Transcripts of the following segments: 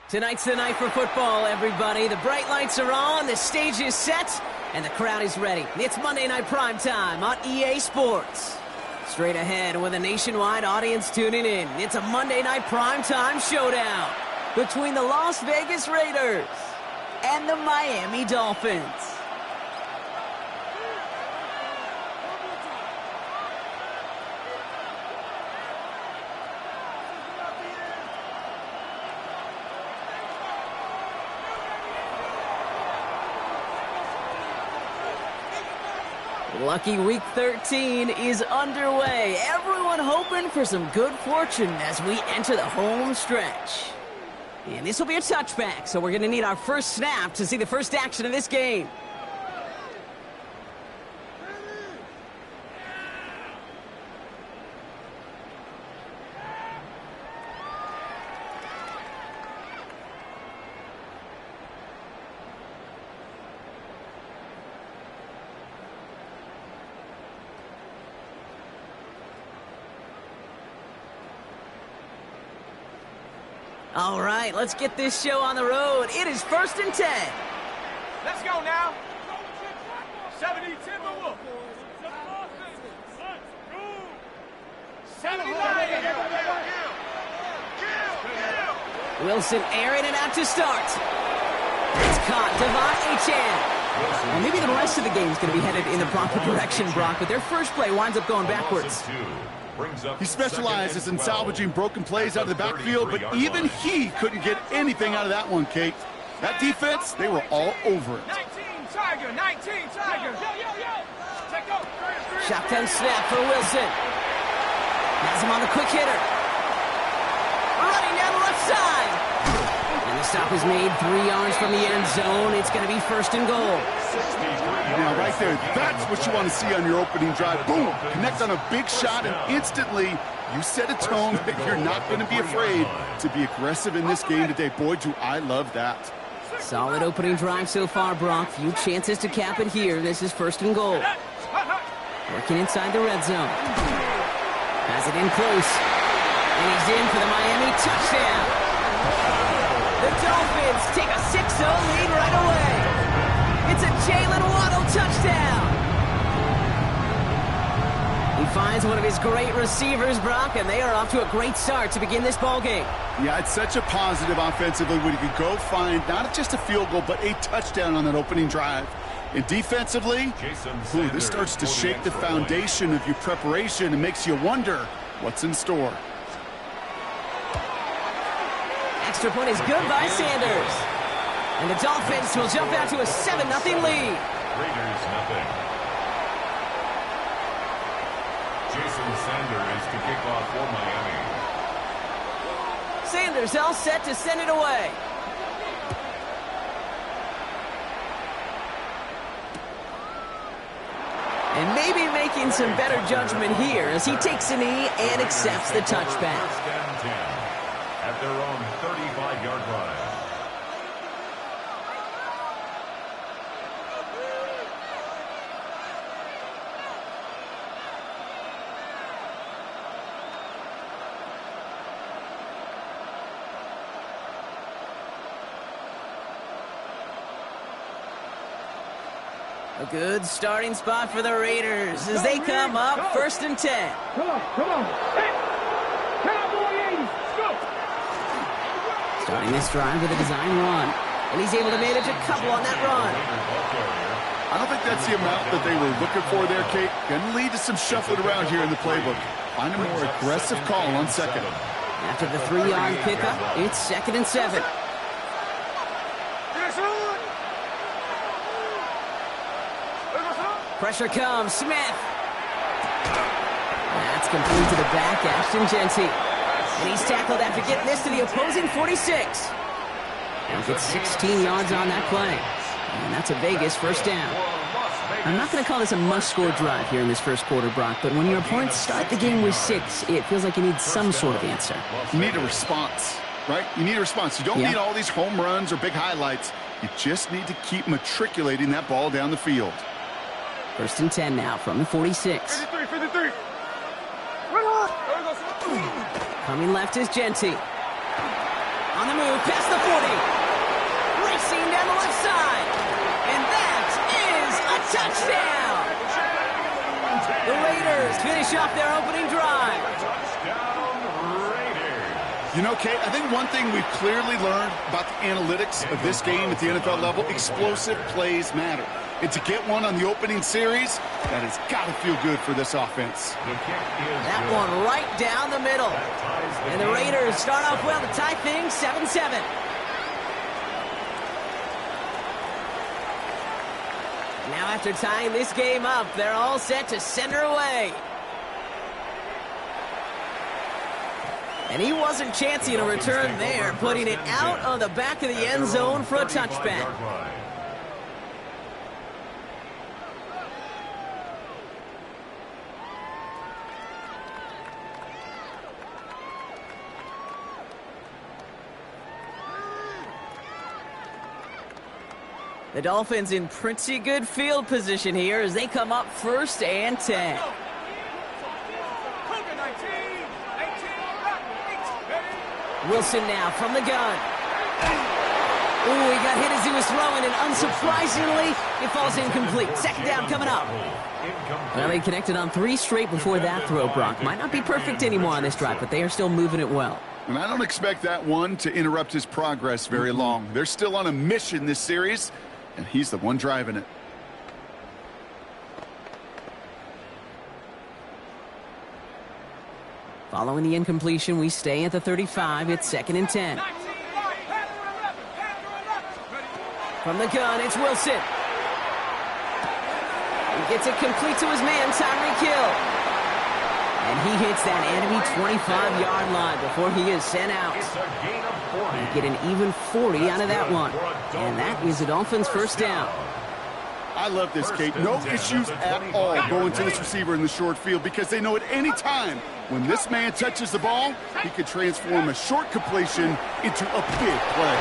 Tonight's the night for football, everybody. The bright lights are on, the stage is set, and the crowd is ready. It's Monday Night Primetime on EA Sports. Straight ahead with a nationwide audience tuning in, it's a Monday Night Primetime showdown between the Las Vegas Raiders and the Miami Dolphins. Lucky Week 13 is underway. Everyone hoping for some good fortune as we enter the home stretch. And this will be a touchback, so we're going to need our first snap to see the first action of this game. All right, let's get this show on the road. It is 1st and 10. Let's go now. 70 Timberwolves. 70 Lions. Wilson airing it out to start. It's caught. Devon Achane. Well, maybe the rest of the game is going to be headed in the proper direction, Brock, but their first play winds up going backwards. He specializes in salvaging broken plays out of the backfield, but even he couldn't get anything out of that one, Kate. That defense, they were all over it. 19 Tiger, 19 Tiger. Check out. Shotgun snap for Wilson. Has him on the quick hitter. Running down the left side. And the stop is made 3 yards from the end zone. It's going to be 1st and goal. Now, right there, that's what you want to see on your opening drive. Boom! Connect on a big shot, and instantly you set a tone that you're not going to be afraid to be aggressive in this game today. Boy, do I love that. Solid opening drive so far, Brock. Few chances to cap it here. This is 1st and goal. Working inside the red zone. Has it in close. And he's in for the Miami touchdown. The Dolphins take a 6-0 lead right away. It's a Jalen Waddle touchdown. He finds one of his great receivers, Brock, and they are off to a great start to begin this ballgame. Yeah, it's such a positive offensively when you can go find not just a field goal, but a touchdown on that opening drive. And defensively, this starts to shake the foundation of your preparation and makes you wonder what's in store. Extra point is good by Sanders. And the Dolphins will jump out to a 7-0 lead. Raiders nothing. Jason Sanders to kick off for Miami. Sanders all set to send it away. And maybe making some better judgment here as he takes a knee and accepts the touchback. 1st and 10 at their own 35-yard line. A good starting spot for the Raiders as they come up 1st and 10. Come on. Hey, Cowboys, go. Starting this drive with a design run. And he's able to manage a couple on that run. I don't think that's the amount that they were looking for there, Kate. Going to lead to some shuffling around here in the playbook. Find a more aggressive call on second. After the 3-yard pickup, it's 2nd and 7. Pressure comes, Smith. That's complete to the back, Ashton Genty. And he's tackled after getting this to the opposing 46. And gets 16 yards on that play. And that's a Vegas 1st down. I'm not going to call this a must-score drive here in this first quarter, Brock, but when your opponents start the game with 6, it feels like you need some sort of answer. You need a response, right? You need a response. You don't need all these home runs or big highlights. You just need to keep matriculating that ball down the field. 1st and 10 now from the 46. 53. Coming left is Genty. On the move, past the 40. Racing down the left side. And that is a touchdown. The Raiders finish off their opening drive. You know, Kate, I think one thing we've clearly learned about the analytics of this game at the NFL level, explosive plays matter. And to get one on the opening series, that has got to feel good for this offense. That one right down the middle. And the Raiders start off well to tie things 7-7. Now after tying this game up, they're all set to send her away. And he wasn't chancing a return there, putting it out on the back of the end zone for a touchback. The Dolphins in pretty good field position here as they come up 1st and 10. Wilson now from the gun. Ooh, he got hit as he was throwing, and unsurprisingly, it falls incomplete. 2nd down coming up. Well, they connected on 3 straight before that throw, Brock. Might not be perfect anymore on this drive, but they are still moving it well. And I don't expect that one to interrupt his progress very long. They're still on a mission this series, and he's the one driving it. Following the incompletion, we stay at the 35. It's 2nd and 10. From the gun, it's Wilson. He gets it complete to his man, Tyreek Hill. And he hits that enemy 25-yard line before he is sent out. They get an even 40 out of that one. And that is the Dolphins' 1st down. I love this, Kate. No issues at all going to this receiver in the short field because they know at any time when this man touches the ball, he could transform a short completion into a big play.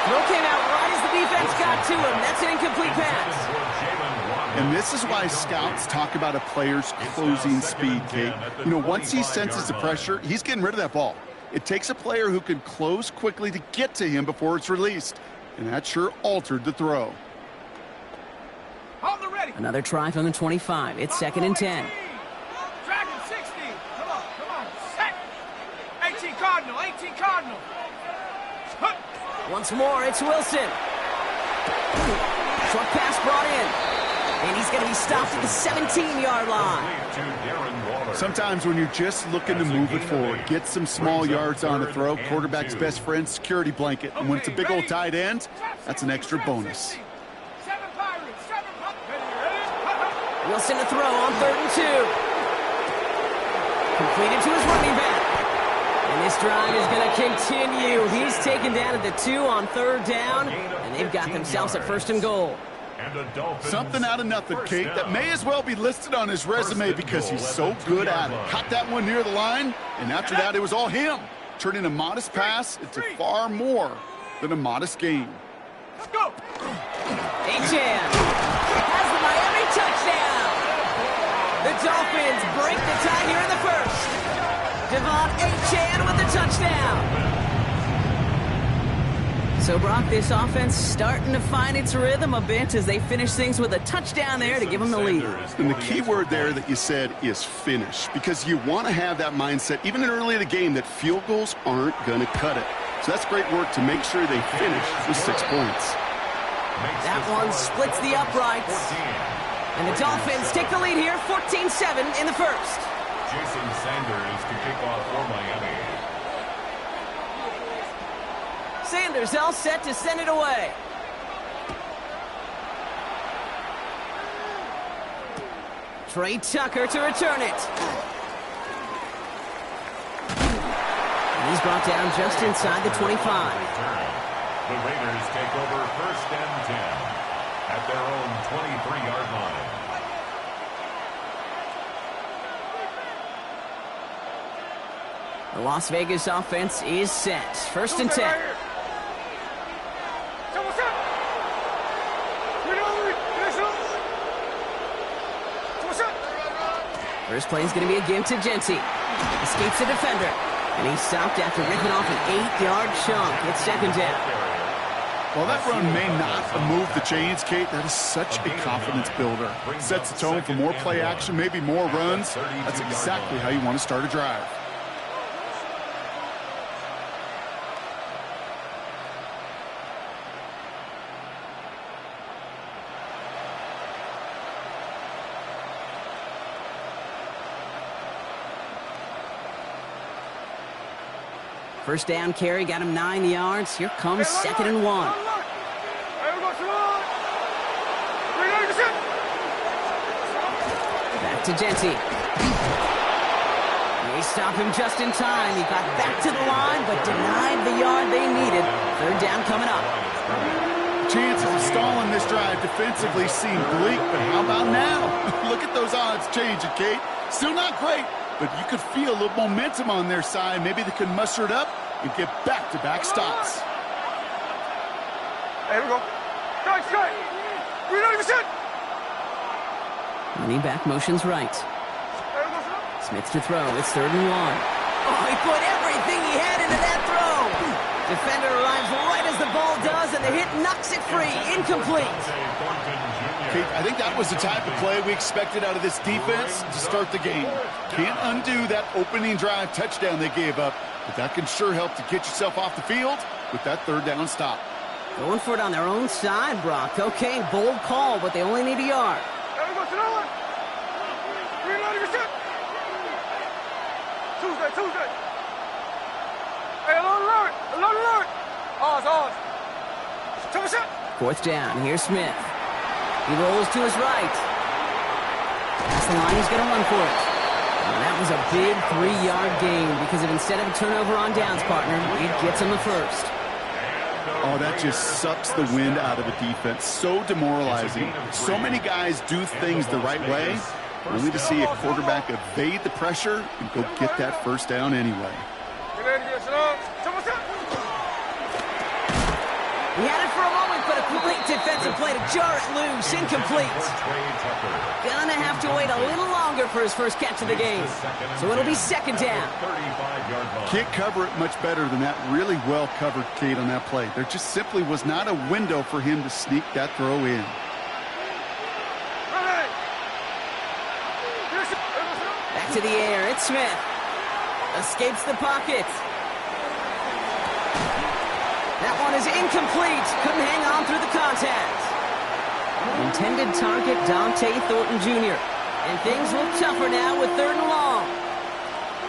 Throw came out right as the defense got to him. That's an incomplete pass. And this is why scouts talk about a player's closing speed, Kate. You know, once he senses the pressure, he's getting rid of that ball. It takes a player who can close quickly to get to him before it's released. And that sure altered the throw. Another try from the 25. It's 2nd and 10. Dragon 60. Come on. Set. 18 Cardinal. Once more, it's Wilson. Short pass brought in. And he's going to be stopped at the 17-yard line. Sometimes when you're just looking to move it forward, get some small yards on the throw, quarterback's best friend, security blanket. And when it's a big old tight end, that's an extra bonus. Wilson to throw on 3rd and 2. Completed to his running back. And this drive is going to continue. He's taken down at the 2 on 3rd down. And they've got themselves at 1st and goal. Something out of nothing, Kate, that may as well be listed on his resume because he's so good at it. Caught that one near the line, and after that, it was all him. Turning a modest pass into far more than a modest game. Let's go. Achane has the Miami touchdown. The Dolphins break the tie here in the 1st. Devon Achane with the touchdown. So, Brock, this offense starting to find its rhythm a bit as they finish things with a touchdown there to give them the lead. And the key word there that you said is finish, because you want to have that mindset, even early in the game, that field goals aren't going to cut it. So that's great work to make sure they finish with 6 points. That one splits the uprights. And the Dolphins take the lead here, 14-7 in the 1st. Jason Sanders to kick off for Miami. Sanders all set to send it away. Trey Tucker to return it. And he's brought down just inside the 25. The Raiders take over 1st and 10 at their own 23-yard line. The Las Vegas offense is set. 1st and 10. First play is going to be a give to Genty. Escapes the defender. And he stopped after ripping off an 8-yard chunk. It's second down. Well, that run may not have moved the chains, Kate. That is such a confidence builder. Sets the tone for more play action, maybe more runs. That's exactly how you want to start a drive. First down carry got him 9 yards. Here comes second and 1. Back to Genty. They stop him just in time. He got back to the line, but denied the yard they needed. Third down coming up. Chances of stalling this drive defensively seem bleak, but how about now? Look at those odds changing, Kate. Still not great, but you could feel a little momentum on their side. Maybe they can muster it up and get back-to-back stops. Hey, here we go. Strike. Reload. Running back motions right. Smith to throw. It's third and 1. Oh, he put everything he had into that throw. Defender arrives right as the ball does, and the hit knocks it free. Incomplete. Kate, I think that was the type of play we expected out of this defense to start the game. Can't undo that opening drive touchdown they gave up, but that can sure help to get yourself off the field with that third down stop. Going for it on their own side, Brock. Okay, bold call, but they only need a yard. Tuesday. Hey, alert. Ours. Fourth down. Here's Smith. He rolls to his right. Past the line, he's going to run for it. And that was a big 3-yard gain because instead of a turnover on downs, partner, it gets him the first. Oh, that just sucks the wind out of a defense. So demoralizing. So many guys do things the right way, only to see a quarterback evade the pressure and go get that first down anyway. He had it for a moment, but a complete defensive play to jar it loose. Incomplete. Gonna have to wait a little longer for his first catch of the game. So it'll be second down. Can't cover it much better than that. Really well covered, Kate, on that play. There just simply was not a window for him to sneak that throw in. Back to the air. It's Smith. Escapes the pocket. That one is incomplete. Couldn't hang on through the contact. Intended target, Dante Thornton Jr. And things look tougher now with third and long.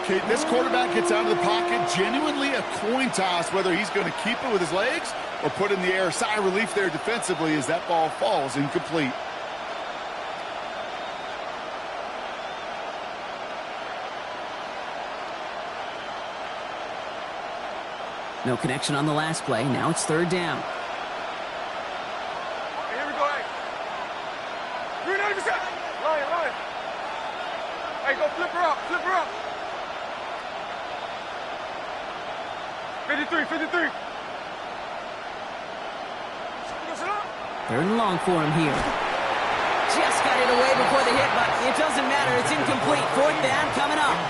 Kate, this quarterback gets out of the pocket, genuinely a coin toss, whether he's going to keep it with his legs or put it in the air. Sigh of relief there defensively as that ball falls incomplete. No connection on the last play. Now it's third down. Hey, here we go, hey. 390%. Line. Hey, go flip her up. 53. Third and long for him here. Just got it away before the hit, but it doesn't matter. It's incomplete. Fourth down coming up.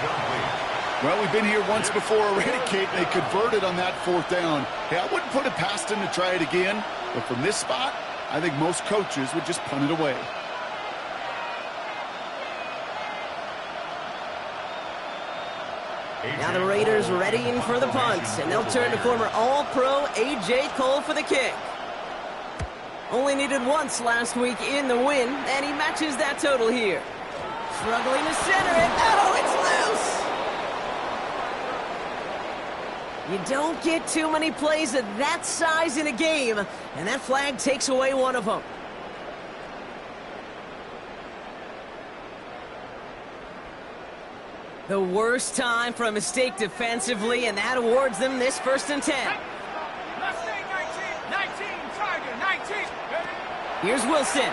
Well, we've been here once before already, Kate. They converted on that fourth down. Hey, I wouldn't put it past him to try it again, but from this spot, I think most coaches would just punt it away. Now the Raiders readying for the punts, and they'll turn to former All-Pro A.J. Cole for the kick. Only needed once last week in the win, and he matches that total here. Struggling to center it. Oh, it's loose! You don't get too many plays of that size in a game, and that flag takes away one of them. The worst time for a mistake defensively, and that awards them this first and 10. Mustang 19, Tiger 19. Here's Wilson.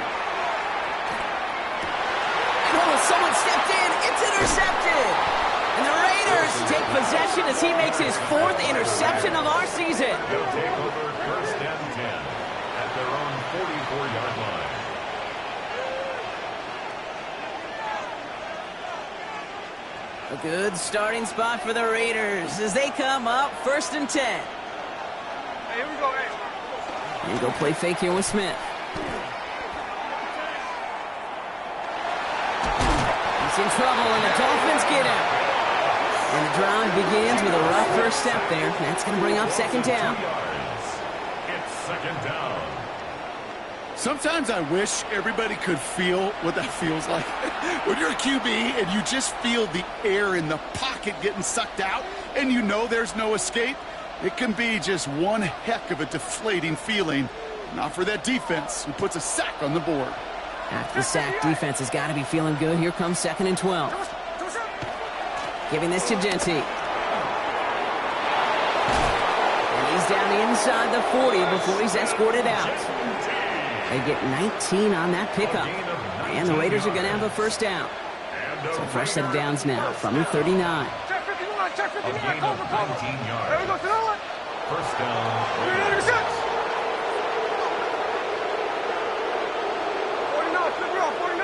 Oh, someone stepped in. It's intercepted. And the Raiders take possession as he makes his fourth interception of our season. They'll take over first and 10 at their own 44-yard line. A good starting spot for the Raiders as they come up 1st and 10. Hey, here we go, hey. And go play fake here with Smith. He's in trouble, and the Dolphins get him. And the drive begins with a rough first step there. That's going to bring up 2nd down. It's 2nd down. Sometimes I wish everybody could feel what that feels like. When you're a QB and you just feel the air in the pocket getting sucked out and you know there's no escape, it can be just one heck of a deflating feeling. Not for that defense who puts a sack on the board. After the sack, defense has got to be feeling good. Here comes 2nd and 12. Giving this to Genty. And he's down inside the 40 before he's escorted out. They get 19 on that pickup. And the Raiders are going to have a 1st down. So fresh set of downs now from the 39. Check 51, check 59, A gain of 19 yards. There we go, to the line. 1st down. 49, flip it off, 49.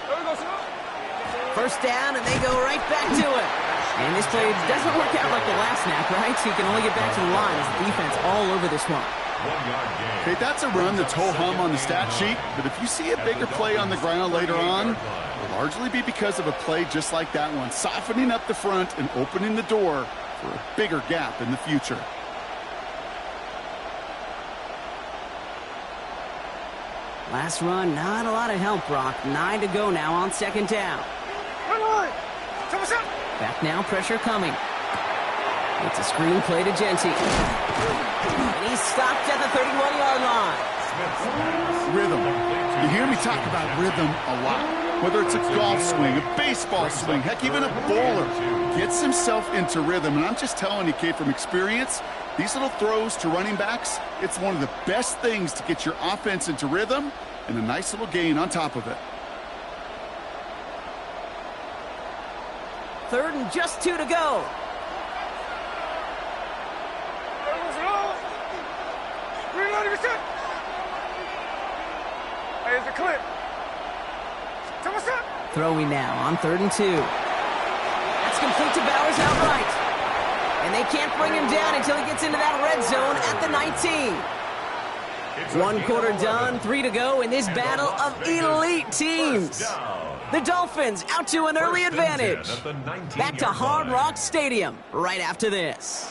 There we go, son. 1st down, and they go right back to it. And this play doesn't work out like the last snap, right? So you can only get back to the line as the defense all over this one. 1 yard gain. Okay, that's a run that's ho-hum on the stat sheet, but if you see a bigger play on the ground later on, it'll largely be because of a play just like that one, softening up the front and opening the door for a bigger gap in the future. Last run, not a lot of help, Brock. 9 to go now on 2nd down. Back now, pressure coming. It's a screen play to Genty. And he's stopped at the 31-yard line. Rhythm. You hear me talk about rhythm a lot. Whether it's a golf swing, a baseball swing, heck, even a bowler gets himself into rhythm. And I'm just telling you, kid, from experience, these little throws to running backs, it's one of the best things to get your offense into rhythm and a nice little gain on top of it. 3rd and just 2 to go. Hey, it's a clip. Throwing now on 3rd and 2. That's complete to Bowers outright. And they can't bring him down until he gets into that red zone at the 19. 1 quarter done, 3 to go in this battle of elite teams. The Dolphins out to an early advantage. Back to Hard Rock Stadium right after this.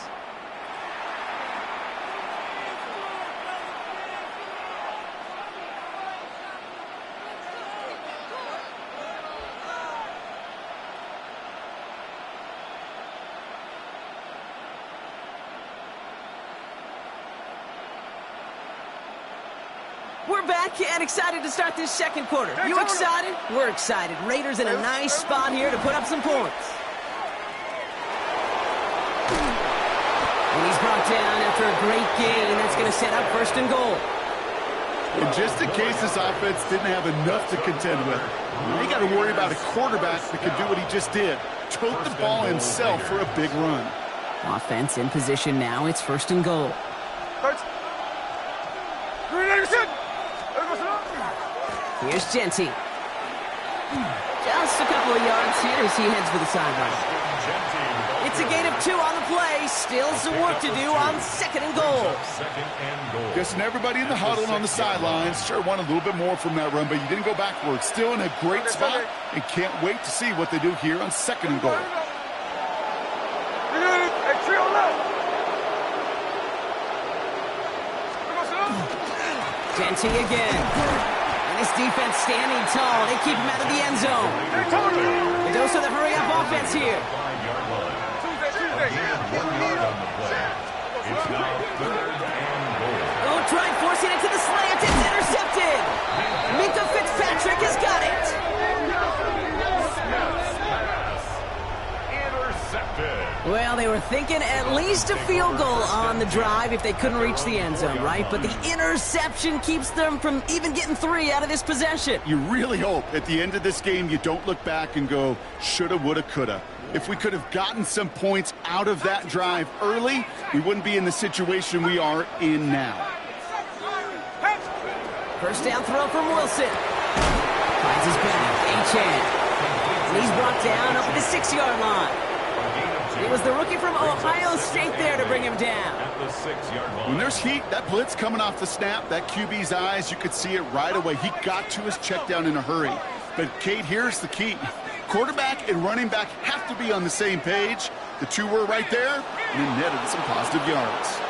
We're back and excited to start this 2nd quarter. You excited? We're excited. Raiders in a nice spot here to put up some points. And he's brought down after a great gain. That's going to set up 1st and goal. And just in case this offense didn't have enough to contend with, they got to worry about a quarterback that can do what he just did. Tote the ball himself for a big run. Offense in position now. It's 1st and goal. Here's Genty. Just a couple of yards here as he heads for the sideline. It's a gain of 2 on the play. Still some work to do on 2nd and goal. Guessing everybody in the huddle and on the sidelines sure want a little bit more from that run, but you didn't go backwards. Still in a great spot and can't wait to see what they do here on 2nd and goal. Genty again. And this defense standing tall. They keep him out of the end zone. The dose of the hurry-up offense here. Oh, try forcing it to the slant. It's intercepted. Minka Fitzpatrick has got it. Well, they were thinking at least a field goal on the drive if they couldn't reach the end zone, right? But the interception keeps them from even getting 3 out of this possession. You really hope at the end of this game you don't look back and go, shoulda, woulda, coulda. If we could have gotten some points out of that drive early, we wouldn't be in the situation we are in now. 1st down throw from Wilson. Has his back. H-hand. And he's brought down up at the 6-yard line. It was the rookie from Ohio State there to bring him down. At the 6-yard line. When there's heat, that blitz coming off the snap, that QB's eyes, you could see it right away. He got to his check down in a hurry. But, Kate, here's the key. Quarterback and running back have to be on the same page. The two were right there, and then netted some positive yards.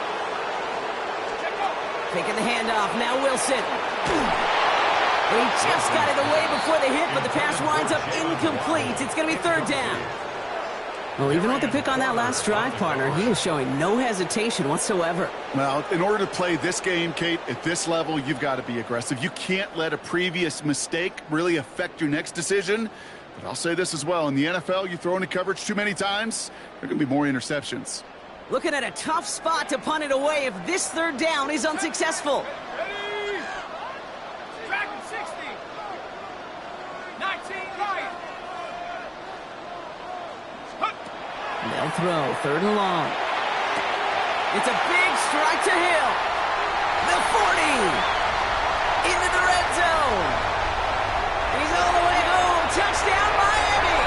Taking the handoff. Now Wilson. He just got it away before the hit, but the pass winds up incomplete. It's going to be 3rd down. Well, even with the pick on that last drive, partner, he is showing no hesitation whatsoever. Well, in order to play this game, Kate, at this level, you've got to be aggressive. You can't let a previous mistake really affect your next decision. But I'll say this as well. In the NFL, you throw into coverage too many times, there are going to be more interceptions. Looking at a tough spot to punt it away if this 3rd down is unsuccessful. Ready? Track 60. 19 right. They'll throw 3rd and long. It's a big strike to Hill. The 40. Into the red zone. He's all the way home. Touchdown, Miami.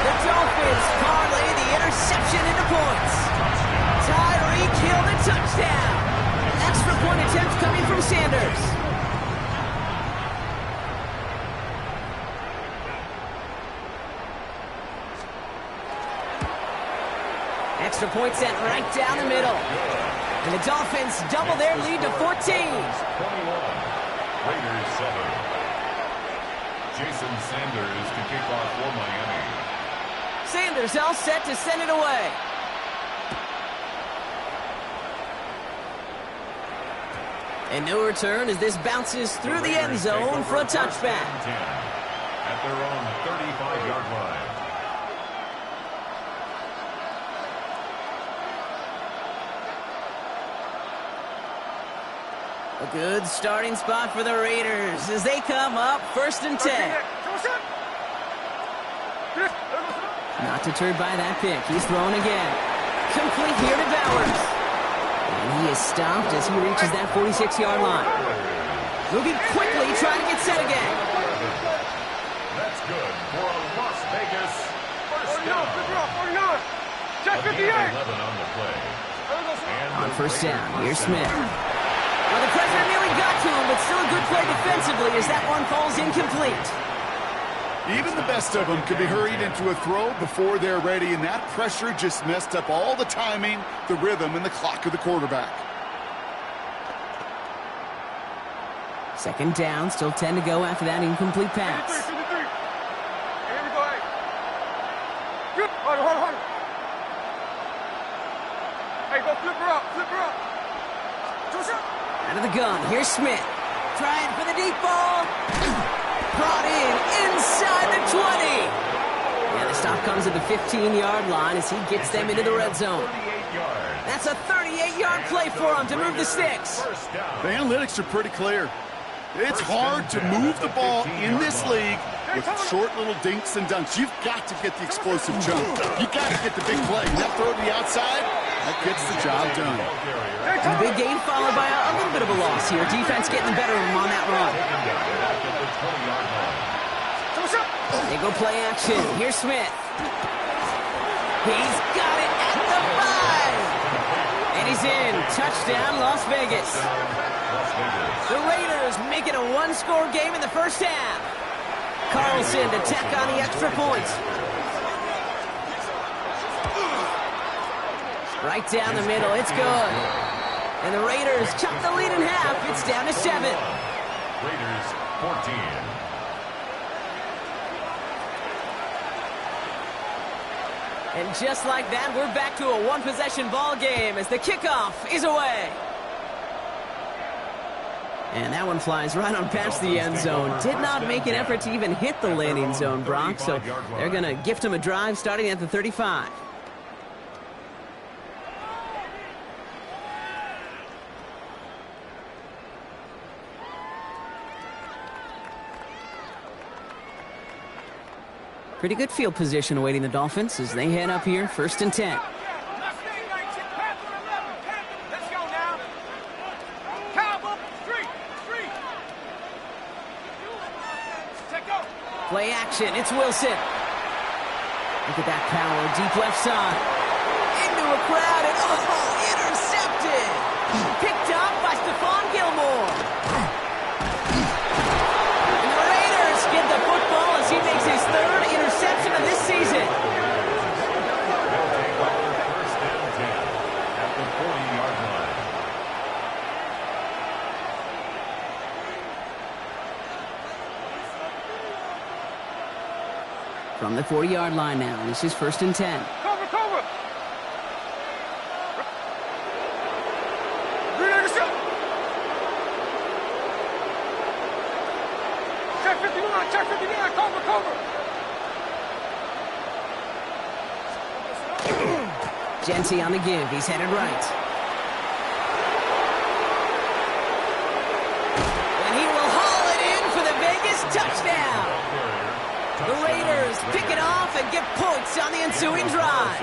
The Dolphins parlay the interception into points. Tyreek Hill the touchdown. Extra point attempt coming from Sanders. Extra point sent right down the middle. And the Dolphins double their lead to 14. 21. Raiders 7. Jason Sanders to kick off for Miami. Sanders all set to send it away. And no return as this bounces through the end zone for a touchback. At their own 35-yard line. A good starting spot for the Raiders as they come up 1st and 10. Not deterred by that pick. He's thrown again. Complete here to Bowers. And he is stopped as he reaches that 46-yard line. Moving quickly, trying to get set again. That's good for a Las Vegas first down. 49. Check 58. 11 on the play. On 1st down, here's Smith. Well, the pressure nearly got to him, but still a good play defensively as that one falls incomplete. Even the best of them could be hurried into a throw before they're ready, and that pressure just messed up all the timing, the rhythm, and the clock of the quarterback. 2nd down, still 10 to go after that incomplete pass. Hey, go flip her up, flip her up. Out of the gun, here's Smith. Trying for the deep ball. Brought in inside the 20. Yeah, the stop comes at the 15-yard line as he gets them into the red zone. That's a 38-yard play for him to move the sticks. The analytics are pretty clear. It's hard to move the ball in this league with short little dinks and dunks. You've got to get the explosive jump. You've got to get the big play. And that throw to the outside, that gets the job done. And a big gain followed by a little bit of a loss here. Defense getting the better of him on that run. They go play action. Here's Smith. He's got it at the 5. And he's in. Touchdown, Las Vegas. The Raiders make it a one-score game in the first half. Carlson to tack on the extra point. Right down the middle. It's good. And the Raiders chop the lead in half. It's down to 7. Raiders 14. And just like that, we're back to a one-possession ball game as the kickoff is away. And that one flies right on past the end zone. Did not make an effort to even hit the landing zone, Brock. So they're going to gift him a drive starting at the 35. Pretty good field position awaiting the Dolphins as they head up here, 1st and 10. Let's go now. Cowboy, street. Play action. It's Wilson. Look at that power. Deep left side. Into a crowd and intercepted. Picked up by Stephon Gilmore. And the Raiders get the football as he makes his third interception of this season. They'll take over first and 10 at the 40-yard line. From the 40-yard line now. This is first and 10. Cover, cover. Check 59, check 59, cover, cover. Genty on the give. He's headed right. And he will haul it in for the Vegas touchdown. The Raiders pick it off and get points on the ensuing drive.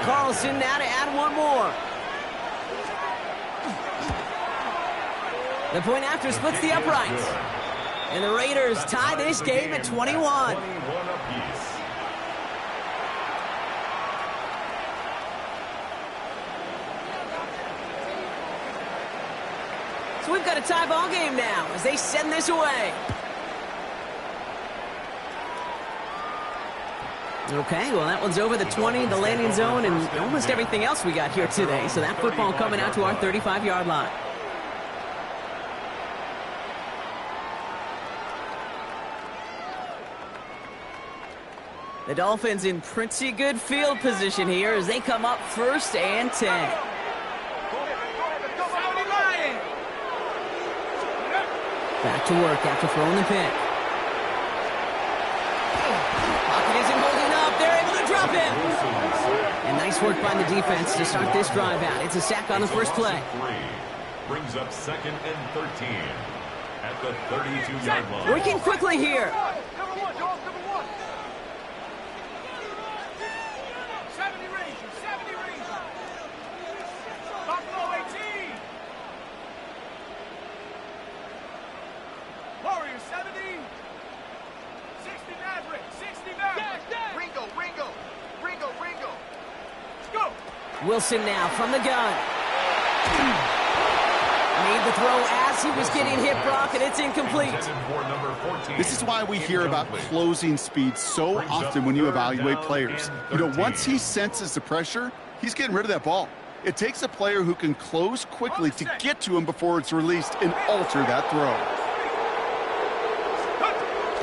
Carlson now to add one more. The point after splits the uprights. And the Raiders tie this game at 21. 21 apiece. So we've got a tie ball game now as they send this away. Okay, well, that one's over the 20, the landing zone, and almost everything else we got here today. So that football coming out to our 35-yard line. The Dolphins in pretty good field position here as they come up first and 10. Back to work after throwing the pick. Pocket isn't holding up. They're able to drop him. And nice work by the defense to start this drive out. It's a sack on the first play. Brings up second and 13 at the 32-yard line. Working quickly here. Number one, dog, number one. 70 Rangers, 70 Rangers. Buffalo 18. Warriors 70. 60 Maverick, 60 Maverick. Ringo, Ringo, Ringo, Ringo. Let's go. Wilson now from the gun. Made the throw as he was getting hit, Brock, and it's incomplete. This is why we hear about closing speed so often when you evaluate players. You know, once he senses the pressure, he's getting rid of that ball. It takes a player who can close quickly to get to him before it's released and alter that throw.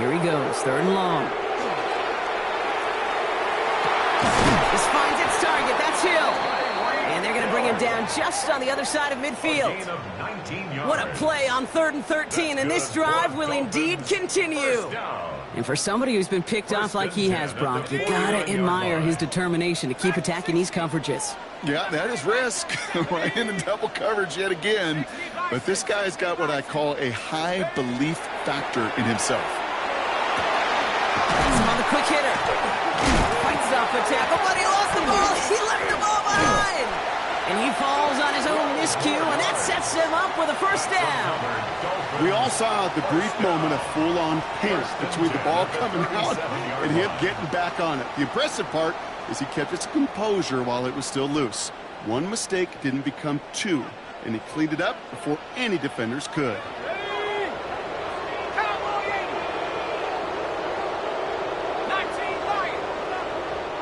Here he goes, third and long. This finds its target, that's Hill. And they're going to bring him down just on the other side of midfield. What a play on 3rd and 13, and this drive will indeed continue. And for somebody who's been picked off like he has, Brock, you gotta admire his determination to keep attacking these coverages. Yeah, that is risk. Right in the double coverage yet again. But this guy's got what I call a high belief factor in himself. He's on the quick hitter. Fights off the tackle, but he lost the ball. He left the ball behind. And he falls on his own miscue, and that sets him up with a first down. We all saw the brief moment of full-on panic between the ball coming out and him getting back on it. The impressive part is he kept his composure while it was still loose. One mistake didn't become two, and he cleaned it up before any defenders could.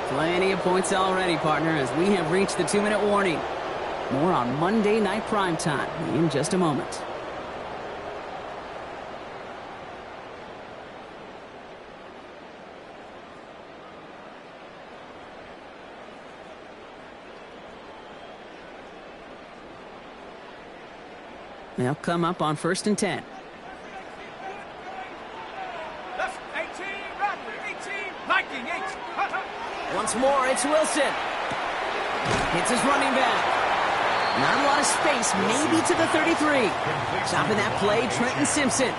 Plenty of points already, partner, as we have reached the 2-minute warning. More on Monday Night Primetime in just a moment. They'll come up on 1st and 10. That's 18, Raptor, 18, Viking, 8. Once more, it's Wilson. Hits his running back. Not a lot of space, maybe to the 33. Stopping that play, Trenton Simpson.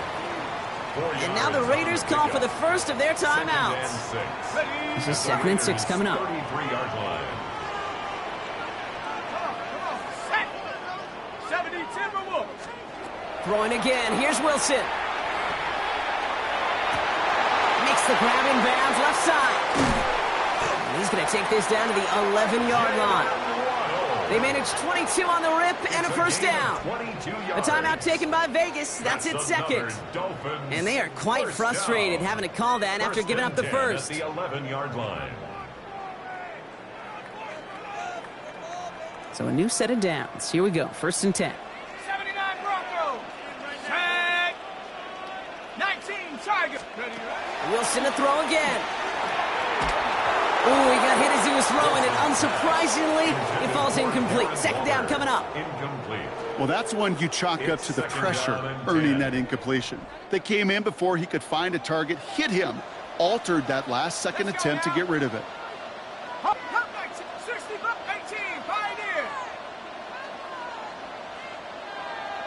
And now the Raiders call for the first of their timeouts. This is 2nd and 6 coming up. 33-yard line. 70 Timberwolves. Throwing again, here's Wilson. Makes the grab in bounds, left side. And he's going to take this down to the 11-yard line. They managed 22 on the rip and a first down. A timeout taken by Vegas. That's its second. And they are quite frustrated having to call that after giving up the first. At the 11-yard line. So a new set of downs. Here we go. First and 10. 79 Broncos. Tag. 19 Tigers. Wilson to throw again. Ooh, he got hit as he was throwing it. Unsurprisingly, it falls incomplete. Second down coming up. Incomplete. Well, that's one you chalk up to the pressure earning that incompletion. They came in before he could find a target, hit him, altered that last second attempt to get rid of it. 60, 18, Pioneer.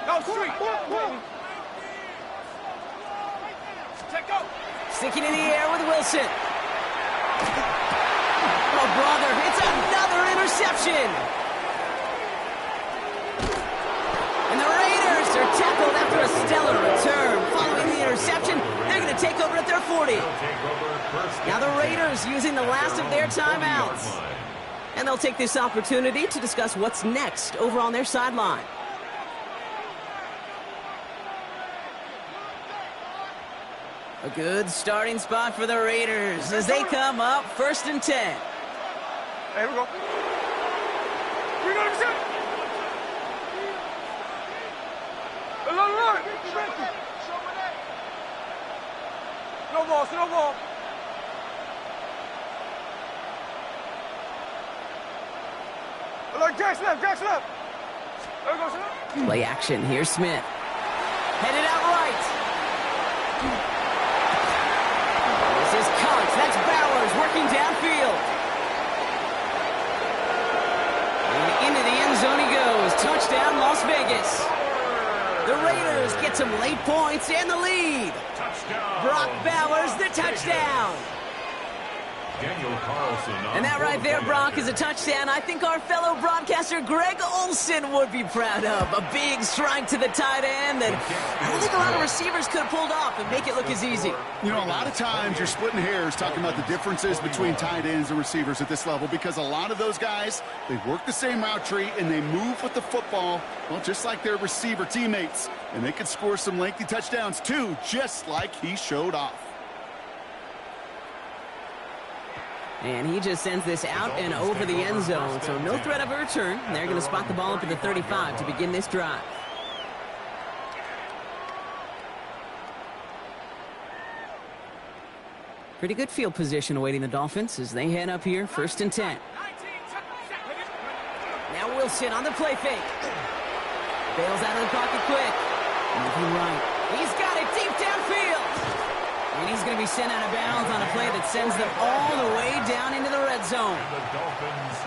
Go street. Take go. Sticking in the air with Wilson. Oh, brother, it's another interception. And the Raiders are tackled after a stellar return. Following the interception, they're going to take over at their 40. Now the Raiders using the last of their timeouts. And they'll take this opportunity to discuss what's next over on their sideline. A good starting spot for the Raiders as they come up first and 10. Here we go. We got him. No ball, no ball. Jackson left, Jackson left. There we go, sir. Play action. Here's Smith. Headed out right. This is Cox. That's Bowers working downfield. And into the end zone he goes. Touchdown, Las Vegas. The Raiders get some late points and the lead. Touchdown. Brock Bowers, the touchdown. Daniel Carlson. And that right there, Brock, is a touchdown I think our fellow broadcaster Greg Olson would be proud of. A big strike to the tight end that I don't think a lot of receivers could have pulled off and make it look as easy. You know, a lot of times you're splitting hairs talking about the differences between tight ends and receivers at this level because a lot of those guys, they work the same route tree and they move with the football, well, just like their receiver teammates. And they can score some lengthy touchdowns too, just like he showed off. And he just sends this out and over the end zone, so no threat of a return. They're going to spot the ball up at the 35 to begin this drive. Pretty good field position awaiting the Dolphins as they head up here, first and 10. Now Wilson on the play fake. Bails out of the pocket quick. Moving right. He's got it deep downfield. And he's going to be sent out of bounds on a play that sends them all the way down into the red zone.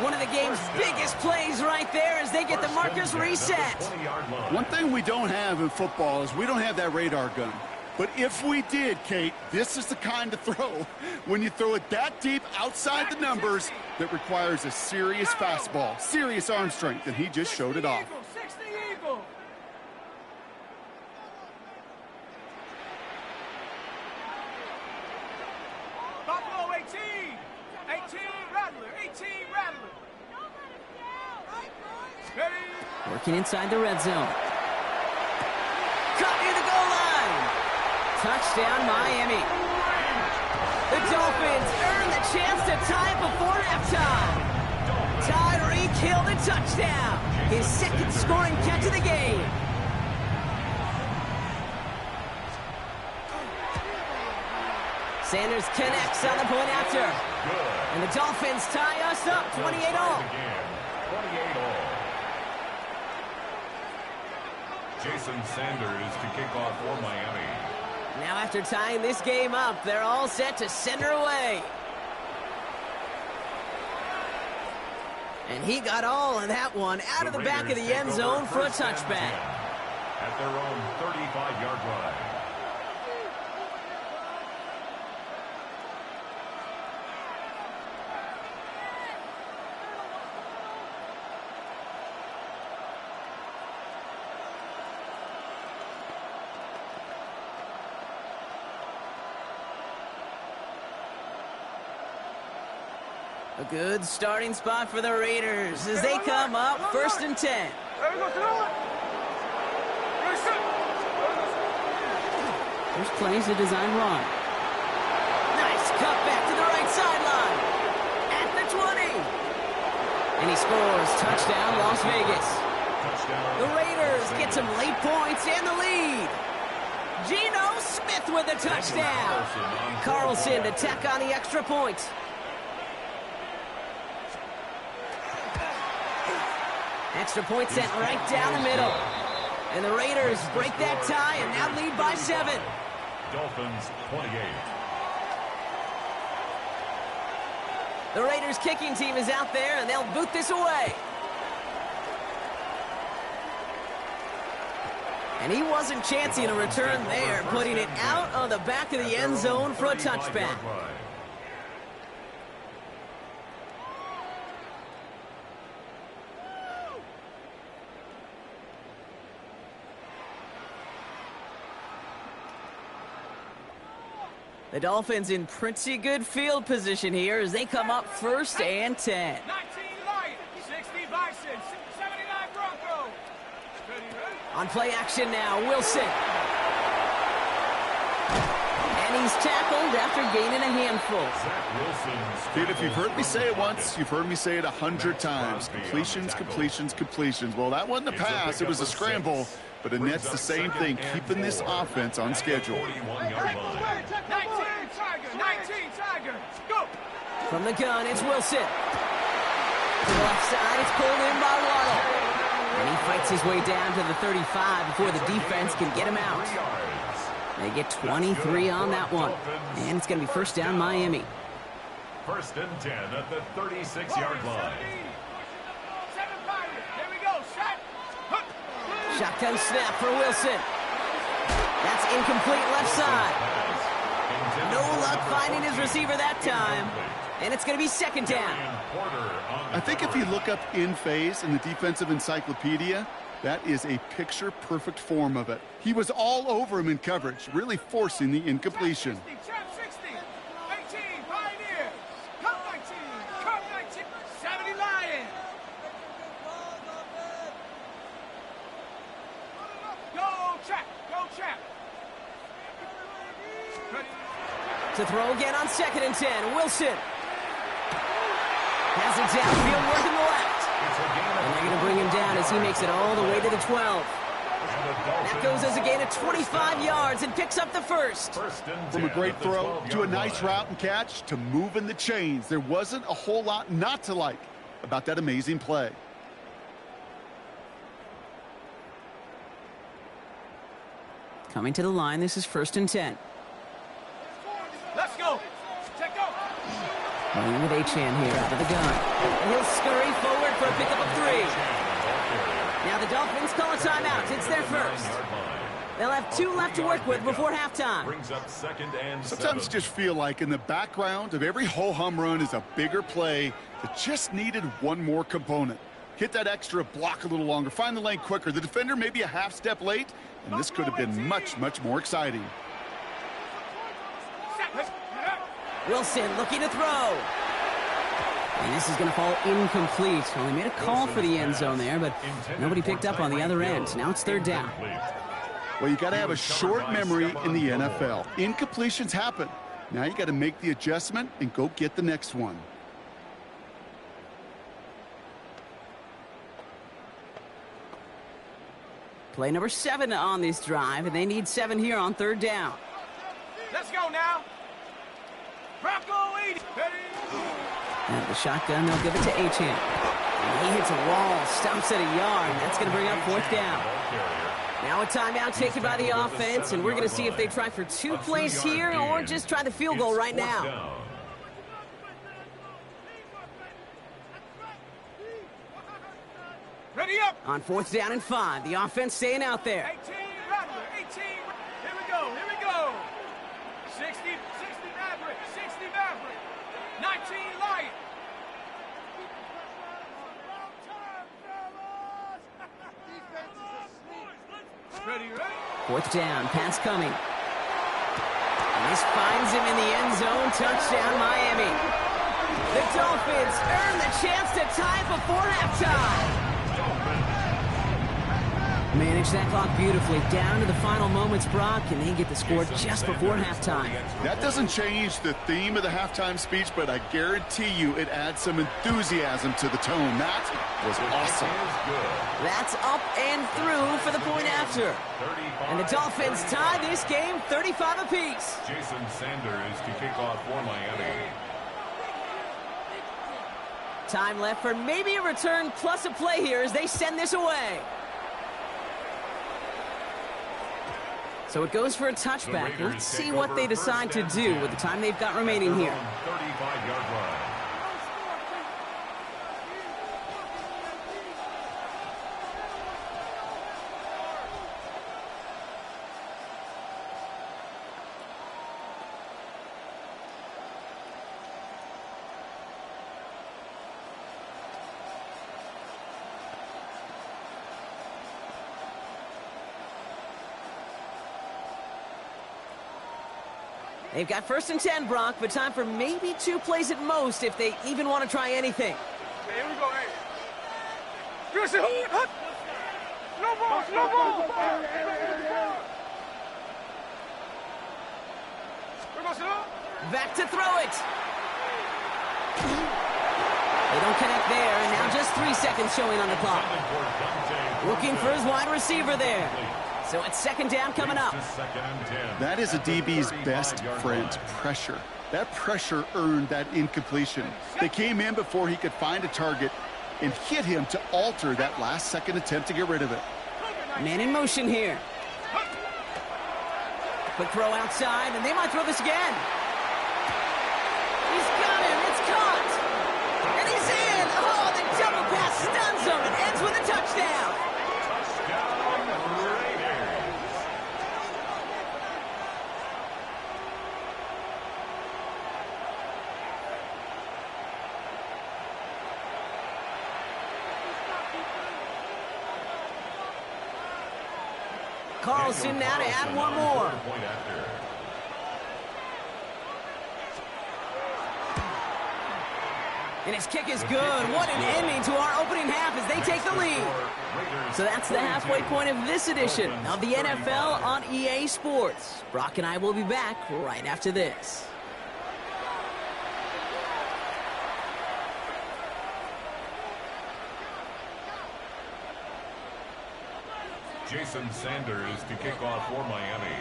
One of the game's biggest plays right there as they get the markers reset. One thing we don't have in football is we don't have that radar gun. But if we did, Kate, this is the kind of throw, when you throw it that deep outside the numbers, that requires a serious fastball, serious arm strength, and he just showed it off. 60 Eagle. Buffalo 18. 18 Rattler. 18 Rattler. Ready? Working inside the red zone. Caught near the goal line. Touchdown, Miami. The Dolphins earn the chance to tie it before halftime. Tyreek Hill the touchdown. His second scoring catch of the game. Sanders connects on the point after. And the Dolphins tie us up 28-all. 28-all. Jason Sanders to kick off for Miami. Now after tying this game up, they're all set to send her away. And he got all of that one out of the back of the end zone for a touchback. At their own 35-yard line. A good starting spot for the Raiders as they come up 1st and 10. There's plenty to design wrong. Nice cut back to the right sideline. At the 20. And he scores. Touchdown, Las Vegas. The Raiders get some late points and the lead. Geno Smith with a touchdown. Carlson to tack on the extra point. Extra point sent right down the middle. And the Raiders break that tie and now lead by 7. Dolphins 28. The Raiders kicking team is out there and they'll boot this away. And he wasn't chancing a return there, putting it out on the back of the end zone for a touchback. The Dolphins in pretty good field position here as they come up 1st and 10. 19 Lions, 60 Bison, 79 Broncos. On play action now, Wilson. And he's tackled after gaining a handful. Dude, if you've heard me say it once, you've heard me say it 100 times. Completions, completions, completions. Well, that wasn't a pass, it was a scramble. But it nets the same thing, keeping this offense on schedule. 19 Tiger, go! From the gun, it's Wilson. To the left side, it's pulled in by Waddle. And he fights his way down to the 35 before the defense can get him out. They get 23 on that one. And it's going to be 1st down Miami. 1st and 10 at the 36-yard line. Here we go, shot. Shotgun snap for Wilson. That's incomplete left side. No luck finding his receiver that time. And it's going to be 2nd down. I think if you look up in phase in the defensive encyclopedia, that is a picture-perfect form of it. He was all over him in coverage, really forcing the incompletion. 60, 18, Pioneers. Come 19, 70 Lions. Go, Chap. To throw again on 2nd and 10. Wilson has it downfield, working the left. And they're going to bring him down as he makes it all the way to the 12. That goes as a gain of 25 yards and picks up the 1st. From a great throw to a nice route and catch to moving the chains, there wasn't a whole lot not to like about that amazing play. Coming to the line, this is 1st and 10. Let's go. Check go. Playing with Achane here out of the gun. And he'll scurry forward for a pickup of 3. Now the Dolphins call a timeout. It's their 1st. They'll have 2 left to work with before halftime. Brings up 2nd and 7. Sometimes you just feel like in the background of every ho-hum run is a bigger play that just needed one more component. Hit that extra block a little longer, find the lane quicker. The defender may be a half step late, and this could have been much, much more exciting. Wilson looking to throw. And this is going to fall incomplete. Well, they made a call for the end zone there, but nobody picked up on the other end. Now it's 3rd down. Well, you got to have a short memory in the NFL. Incompletions happen. Now you got to make the adjustment and go get the next one. Play number 7 on this drive, and they need 7 here on 3rd down. Let's go now. Bronco 80. And the shotgun, they'll give it to Achane. And he hits a wall, stops at a yard, and that's going to bring up 4th down. Now a timeout taken by the offense, and we're going to see if they try for 2 plays here or just try the field goal right now. Ready up. On 4th down and 5, the offense staying out there. 18, Rattler, 18. Here we go. 60 Maverick, 19 Lions. Ready? 4th down, pass coming. And this finds him in the end zone. Touchdown, Miami. The the Dolphins earn the chance to tie it before halftime. Manage that clock beautifully down to the final moments, Brock, and they get the score just before halftime. That doesn't change the theme of the halftime speech, but I guarantee you it adds some enthusiasm to the tone. That was awesome. That's up and through for the point after. And the Dolphins tie this game 35 apiece. Jason Sanders to kick off for Miami. Time left for maybe a return plus a play here as they send this away. So it goes for a touchback. Let's see what they decide to do with the time they've got remaining here. 35-yard line. They've got 1st and 10, Brock, but time for maybe 2 plays at most if they even want to try anything. Hey, here we go, hey. Good shot. No ball, no ball. Back to throw it. They don't connect there, and now just 3 seconds showing on the clock. Looking for his wide receiver there. So it's 2nd down coming up. That is a DB's best friend, pressure. That pressure earned that incompletion. They came in before he could find a target and hit him to alter that last-second attempt to get rid of it. Man in motion here. Quick throw outside, and they might throw this again. He's got him. It's caught. And he's in. Oh, the double pass stuns him. It ends with a touchdown. Carlson now to add one more. And his kick is good. What an ending to our opening half as they take the lead. So that's the halfway point of this edition of the NFL on EA Sports. Brock and I will be back right after this. Jason Sanders to kick off for Miami.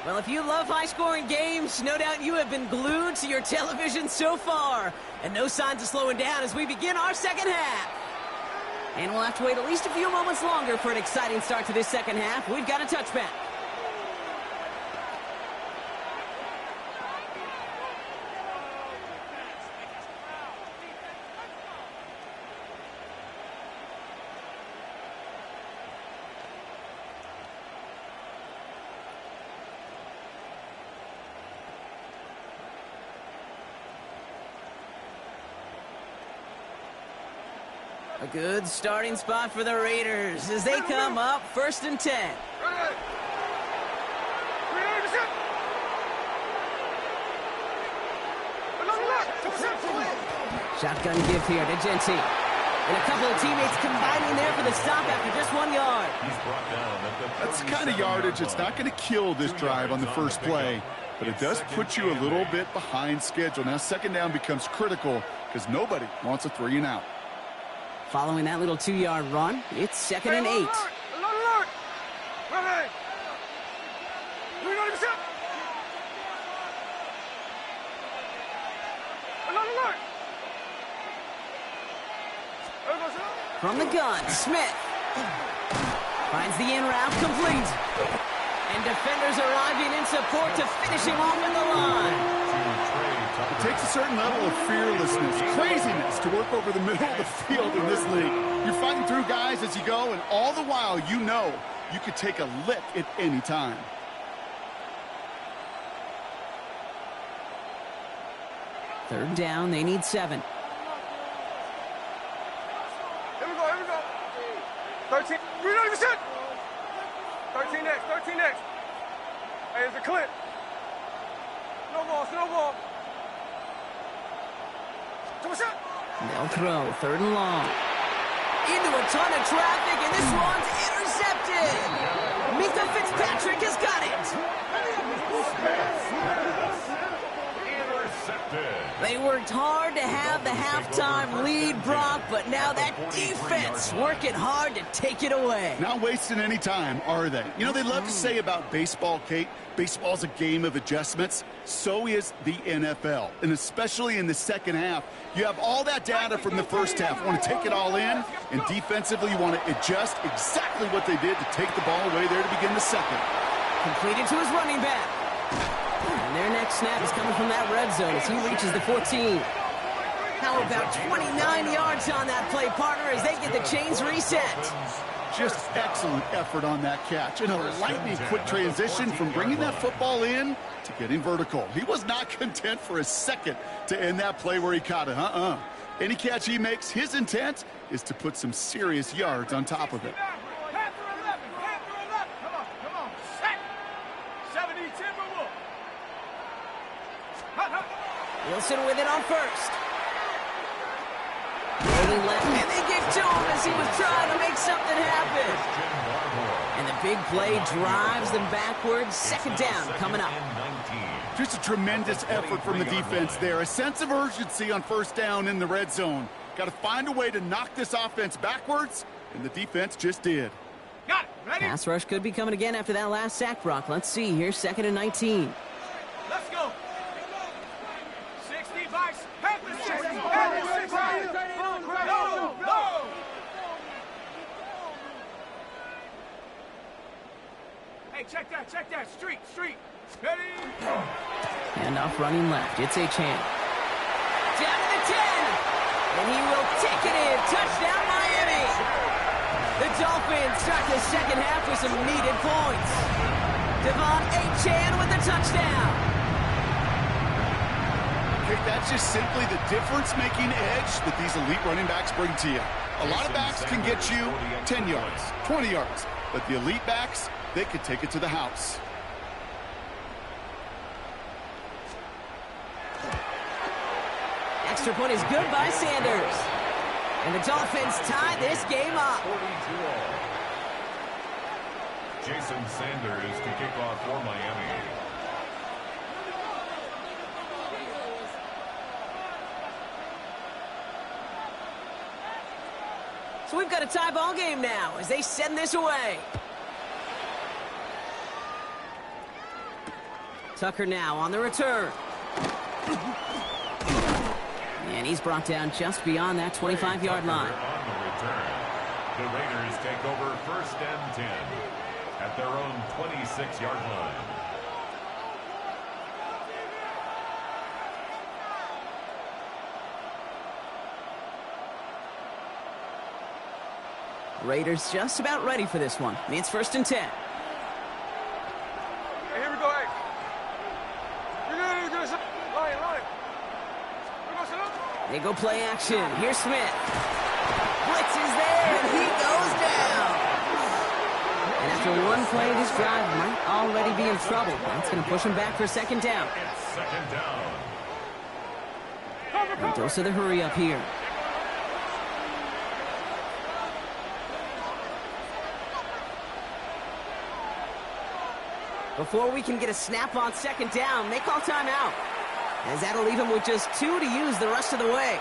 Well, if you love high-scoring games, no doubt you have been glued to your television so far. And no signs of slowing down as we begin our second half. And we'll have to wait at least a few moments longer for an exciting start to this second half. We've got a touchback. A good starting spot for the Raiders as they come up 1st and 10. Shotgun give here to Genty. And a couple of teammates combining there for the stop after just 1 yard. That's the kind of yardage that's not going to kill this drive on the first play, but it does put you a little bit behind schedule. Now 2nd down becomes critical because nobody wants a 3 and out. Following that little 2-yard run, it's 2nd and 8. From the gun, Smith finds the in route complete. And defenders arriving in support to finish him off at the line. It takes a certain level of fearlessness, craziness to work over the middle of the field in this league. You're fighting through guys as you go, and all the while you know you could take a lick at any time. Third down, they need 7. Here we go. 13. Reload the shot. 13 next. Hey, it's a clip. Snowball. They'll throw, 3rd and long. Into a ton of traffic, and this one's intercepted. Mika Fitzpatrick has got it. They worked hard to have the halftime lead, Brock, but now that defense working hard to take it away. Not wasting any time, are they? You know, they love to say about baseball, Kate, baseball's a game of adjustments. So is the NFL, and especially in the second half. You have all that data from the first half. You want to take it all in, and defensively you want to adjust exactly what they did to take the ball away there to begin the second. Completed to his running back. And their next snap is coming from that red zone as he reaches the 14. How about 29 yards on that play, partner, as they get the chains reset. Just excellent effort on that catch. And a lightning quick transition from bringing that football in to getting vertical. He was not content for a second to end that play where he caught it. Any catch he makes, his intent is to put some serious yards on top of it. Wilson with it on first. Rolling left, and they give to him as he was trying to make something happen. And the big play drives them backwards. 2nd down coming up. Just a tremendous effort from the defense there. A sense of urgency on 1st down in the red zone. Got to find a way to knock this offense backwards, and the defense just did. Got it. Ready? Pass rush could be coming again after that last sack, Brock. Let's see here. 2nd and 19. Let's go. 60 bikes. Have the 60. No. Hey, check that. Street. Ready? And off running left. It's a chance. Down to the 10. And he will take it in. Touchdown, Miami. The Dolphins start the second half with some needed points. Devon Achane with the touchdown. Okay, that's just simply the difference-making edge that these elite running backs bring to you. A lot of backs can get you 10 yards, 20 yards, but the elite backs, they could take it to the house. Extra point is good by Sanders. And the Dolphins tie this game up. Jason Sanders to kick off for Miami. So we've got a tie ball game now as they send this away. Tucker now on the return. And he's brought down just beyond that 25-yard line. On the return, the Raiders take over 1st and 10 at their own 26-yard line. Raiders just about ready for this one. It's 1st and 10. Hey, here we go. Hey. You're good. Line. They go play action. Here's Smith. Blitz is there, and he goes down. And after one play, this drive might already be in trouble. That's going to push him back for 2nd down. It's 2nd down. And dose of the hurry up here. Before we can get a snap on 2nd down, they call timeout. As that'll leave him with just 2 to use the rest of the way.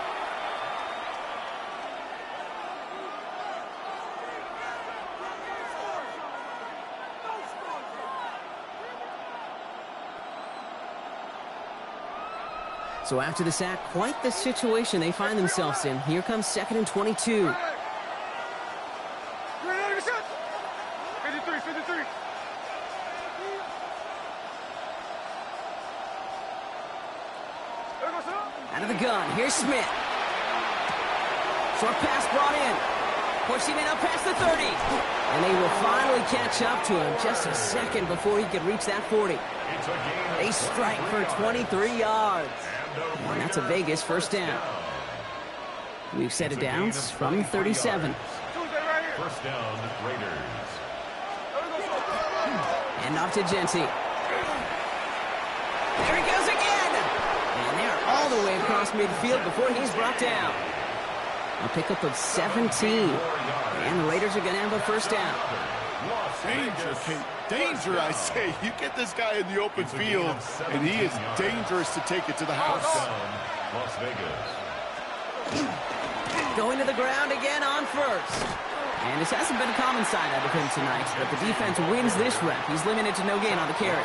So after the sack, quite the situation they find themselves in. Here comes 2nd and 22. 53. Out of the gun, here's Smith. Short pass brought in. Pushing it up past the 30. And they will finally catch up to him just a second before he could reach that 40. They strike for 23 yards. And that's a Vegas 1st down. We've set it downs from 37. 1st down, Raiders. And off to Genty. There he goes again. And they're all the way across midfield before he's brought down. A pickup of 17. And the Raiders are going to have a first down. Danger, Kate. Danger, I say. You get this guy in the open field, and he is dangerous to take it to the house. Las Vegas. Going to the ground again on first. And this hasn't been a common side out of him tonight, but the defense wins this rep. He's limited to no gain on the carry.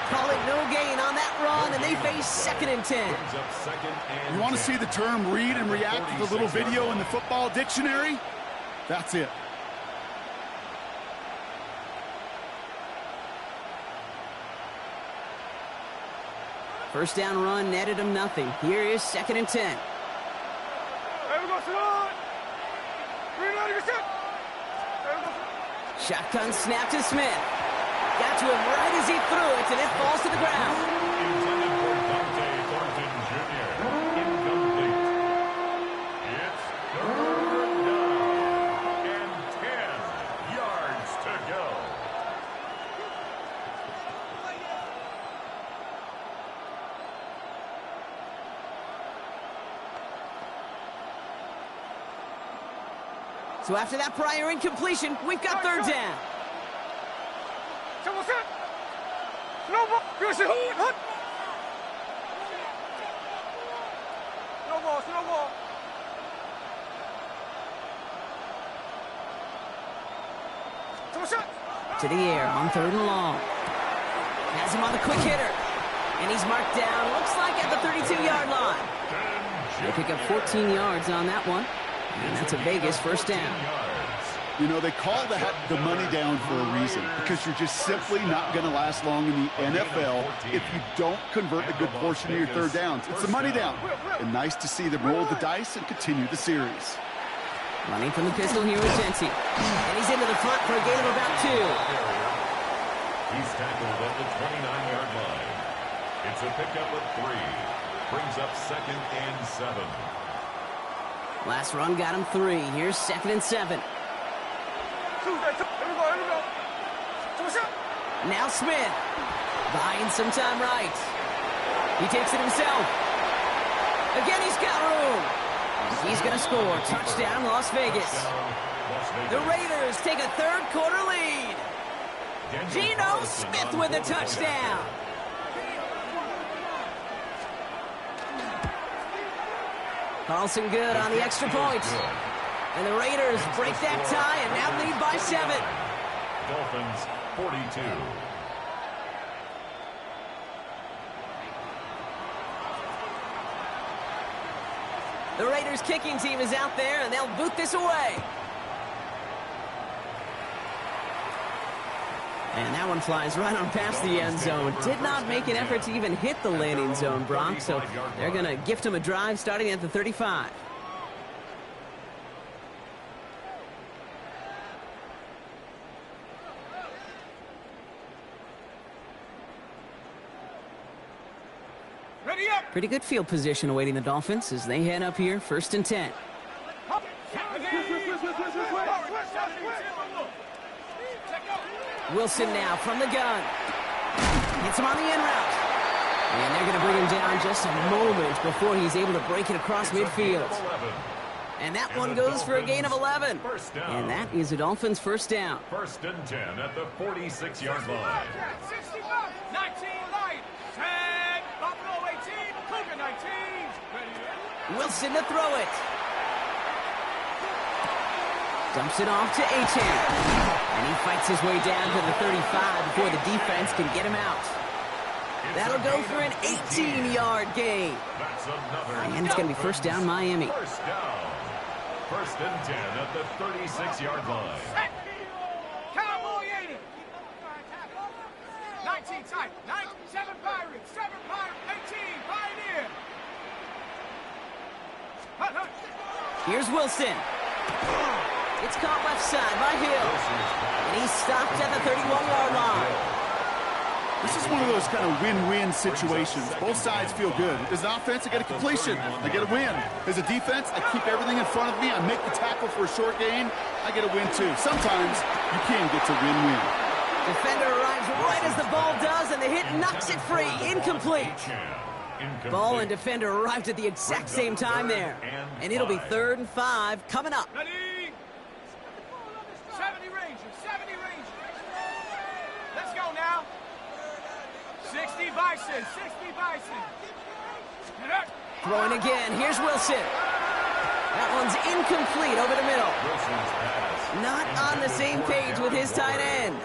Call it no gain on that run, and they face 2nd and 10. You want to see the term read and react to the little video in the football dictionary? That's it. First down run netted him nothing. Here is 2nd and 10. Shotgun snap to Smith. Got to him right as he threw it, and it falls to the ground. Intended for Dante Thornton Jr. Incomplete. It's 3rd down and 10 yards to go. So after that prior incompletion, we've got 3rd down. To the air on 3rd and long. Has him on the quick hitter. And he's marked down, looks like at the 32-yard line. They pick up 14 yards on that one. And that's a Vegas first down. You know, they call that the money down for a reason, because you're just simply not going to last long in the NFL if you don't convert a good portion of your 3rd downs. It's the money down. And nice to see them roll the dice and continue the series. Running from the pistol here is Jency. And he's into the front for a gain of about 2. He's tackled at the 29-yard line. It's a pickup of 3. Brings up 2nd and 7. Last run got him 3. Here's 2nd and 7. Now Smith. Buying some time right. He takes it himself. Again, he's got room. He's going to score. Touchdown, Las Vegas. The Raiders take a 3rd quarter lead. Geno Smith with a touchdown. Carlson good on the extra point. And the Raiders break that tie and now lead by 7. Dolphins 42. The Raiders kicking team is out there and they'll boot this away. And that one flies right on past the end zone. Did not make an effort to even hit the landing zone, Brock. So they're going to gift him a drive starting at the 35. Pretty good field position awaiting the Dolphins as they head up here, 1st and 10. Wilson now from the gun. Hits him on the in route. And they're going to bring him down just a moment before he's able to break it across midfield. And that one goes for a gain of 11. And that is a Dolphins first down. 1st and 10 at the 46-yard line. 19 Lions. 10. Buffalo 18. Cougar 19. Wilson to throw it. Dumps it off to Achane. And he fights his way down to the 35 before the defense can get him out. That'll go for an 18-yard gain. And it's going to be first down Miami. First down. 1st and 10 at the 36-yard line. Cowboy 80. 19 tight. 7 Pirates. 7 Pirates. 18 Pioneer. Here's Wilson. It's caught left side by Hill. And he's stopped at the 31-yard line. This is one of those kind of win-win situations. Both sides feel good. As an offense, I get a completion. I get a win. As a defense, I keep everything in front of me. I make the tackle for a short gain. I get a win, too. Sometimes you can get to win-win. Defender arrives right as the ball does, and the hit knocks it free. Incomplete. Ball and defender arrived at the exact same time there. And it'll be 3rd and 5 coming up. Ready? 70 Rangers, 70 Rangers. Let's go now. 60 Bison, 60 Bison. Throwing again. Here's Wilson. That one's incomplete over the middle. Not on the same page with his tight end.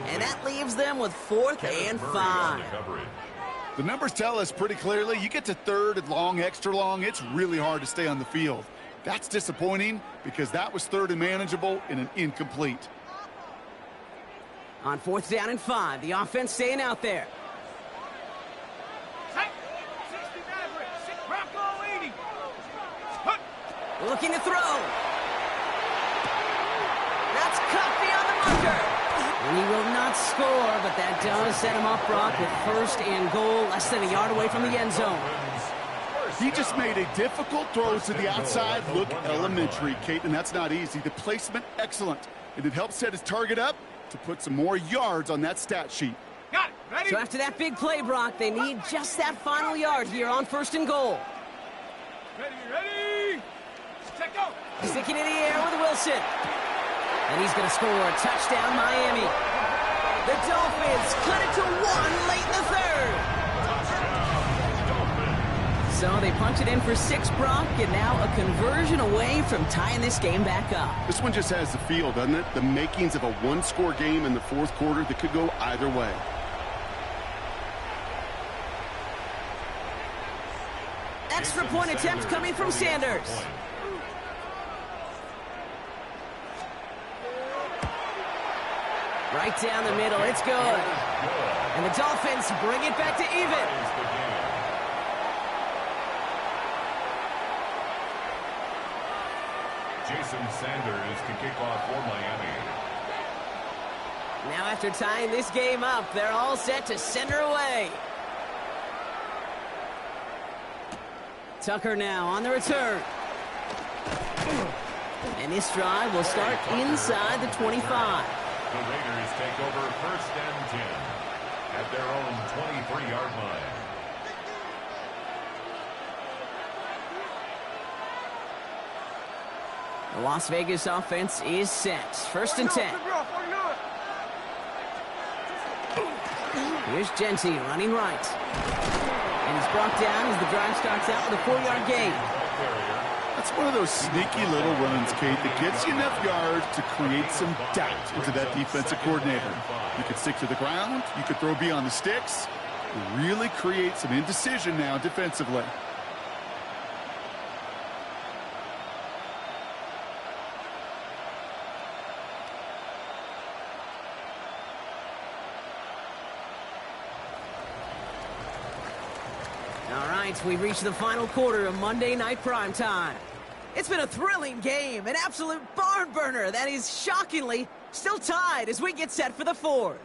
And that leaves them with 4th and 5. The numbers tell us pretty clearly, you get to 3rd and long, extra long, it's really hard to stay on the field. That's disappointing because that was 3rd and manageable in an incomplete. On 4th down and 5, the offense staying out there. 60 Mavericks, Bronco 80. Looking to throw. That's cut beyond the marker. And he will not score, but that does set him up, Brock, with 1st and goal, less than a yard away from the end zone. He just made a difficult throw to the outside. Look elementary, Kate, and that's not easy. The placement, excellent. And it helped set his target up to put some more yards on that stat sheet. Got it. Ready? So after that big play, Brock, they need just that final yard here on 1st and goal. Ready? Check go. Sticking in the air with Wilson. And he's going to score. Touchdown, Miami. The Dolphins cut it to 1 late in the 3rd. So they punch it in for 6, Brock, and now a conversion away from tying this game back up. This one just has the feel, doesn't it? The makings of a 1-score game in the 4th quarter that could go either way. Extra point attempt coming from Sanders. Right down the middle, it's good. And the Dolphins bring it back to even. Jason Sanders to kick off for Miami. Now after tying this game up, they're all set to send her away. Tucker now on the return. And this drive will start inside the 25. The Raiders take over 1st and 10 at their own 23-yard line. The Las Vegas offense is set. 1st and 10. Here's Genty running right. And he's brought down as the drive starts out with a 4-yard gain. That's one of those sneaky little runs, Kate, that gets you enough yards to create some doubt into that defensive coordinator. You could stick to the ground. You could throw beyond the sticks. Really create some indecision now defensively. All right, we've reached the final quarter of Monday Night Primetime. It's been a thrilling game, an absolute barn burner that is shockingly still tied as we get set for the 4th.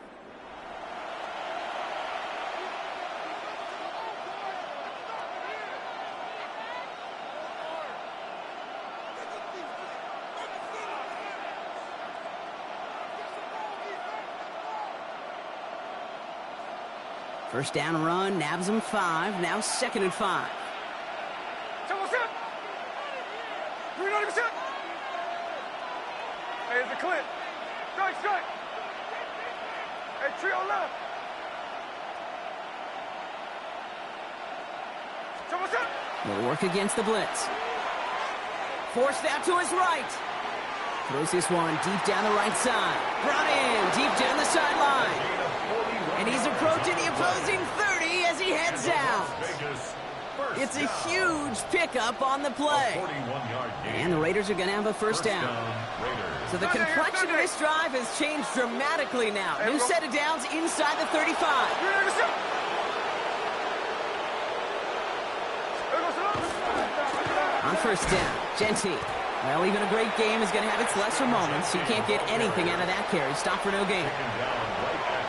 First down run, nabs him 5, now 2nd and 5. Hey, it's a clip. Strike. Hey, trio left. Will work against the blitz. Forced out to his right. Throws this one deep down the right side. Brought in deep down the sideline. And he's approaching the opposing 30 as he heads out. It's a huge pickup on the play. And the Raiders are going to have a 1st down. So the complexion of this drive has changed dramatically now. New set of downs inside the 35. On 1st down, Genty. Well, even a great game is going to have its lesser moments. You can't get anything out of that carry. Stop for no gain.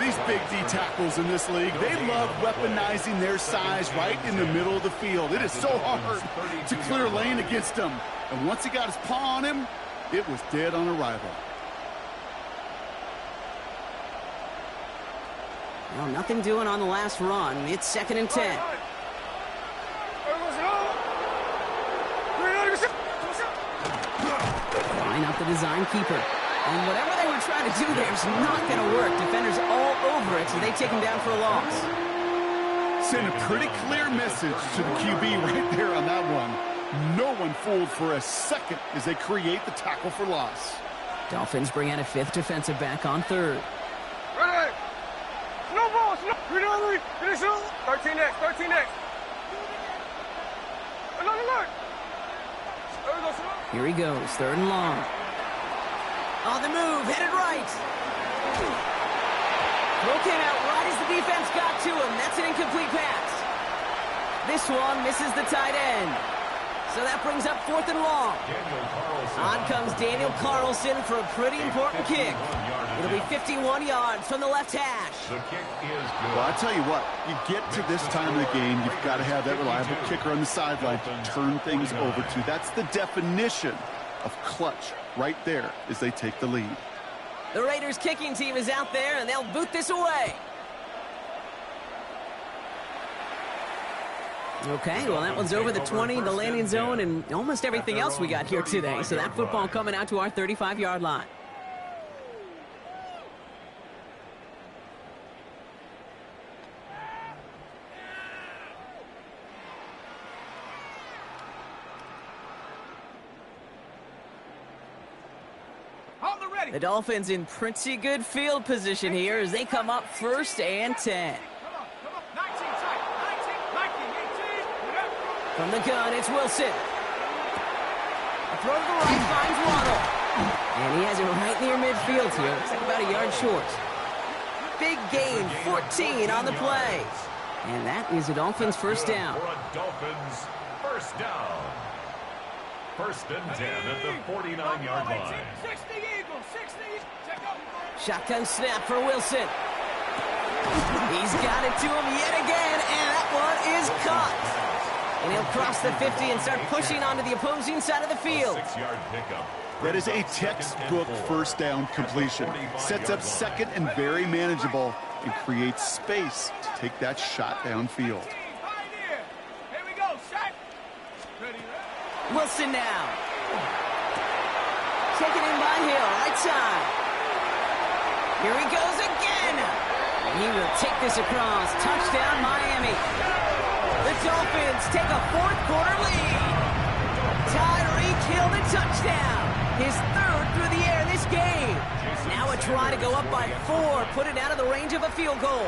These big D tackles in this league, they love weaponizing their size right in the middle of the field. It is so hard to clear lane against them. And once he got his paw on him, it was dead on arrival. Well, nothing doing on the last run. It's 2nd and 10. design keeper. And whatever they were trying to do there is not going to work. Defenders all over it, so they take him down for a loss. Send a pretty clear message to the QB right there on that one. No one fooled for a second as they create the tackle for loss. Dolphins bring out a fifth defensive back on third. Ready. No balls. No. 13 next. 13 next. Look. Here he goes, third and long. On the move, headed right. Throw came out right as the defense got to him. That's an incomplete pass. This one misses the tight end. So that brings up fourth and long. On comes Daniel Carlson for a pretty important kick. It'll be 51 yards from the left hash. The kick is good. Well, I tell you what, you get to this time of the game, you've got to have that reliable kicker on the sideline to turn things over to. That's the definition of clutch right there as they take the lead. The Raiders kicking team is out there, and they'll boot this away. Okay, well, that one's over the 20, the landing zone, and almost everything else we got here today. So that football coming out to our 35-yard line. The Dolphins in pretty good field position here as they come up first and 10. Come on. 19 tight. 19, 18. From the gun, it's Wilson. A throw to the right finds Waddle. And he has it right near midfield here. Looks like about a yard short. Big gain, 14 on the play. And that is a Dolphins first down. For a Dolphins first down. First and 10 at the 49-yard line. 60 Eagles. 60. Shotgun snap for Wilson. He's got it to him yet again, and that one is caught. And he'll cross the 50 and start pushing onto the opposing side of the field. 6-yard pickup. That is a textbook first down completion. Sets up second and very manageable and creates space to take that shot downfield. Here we go. Set. Ready. Wilson now. Taken in by Hill, right side. Here he goes again. And he will take this across. Touchdown, Miami. The Dolphins take a fourth-quarter lead. Tyreek Hill, the touchdown. His third through the air this game. Now a try to go up by 4, put it out of the range of a field goal.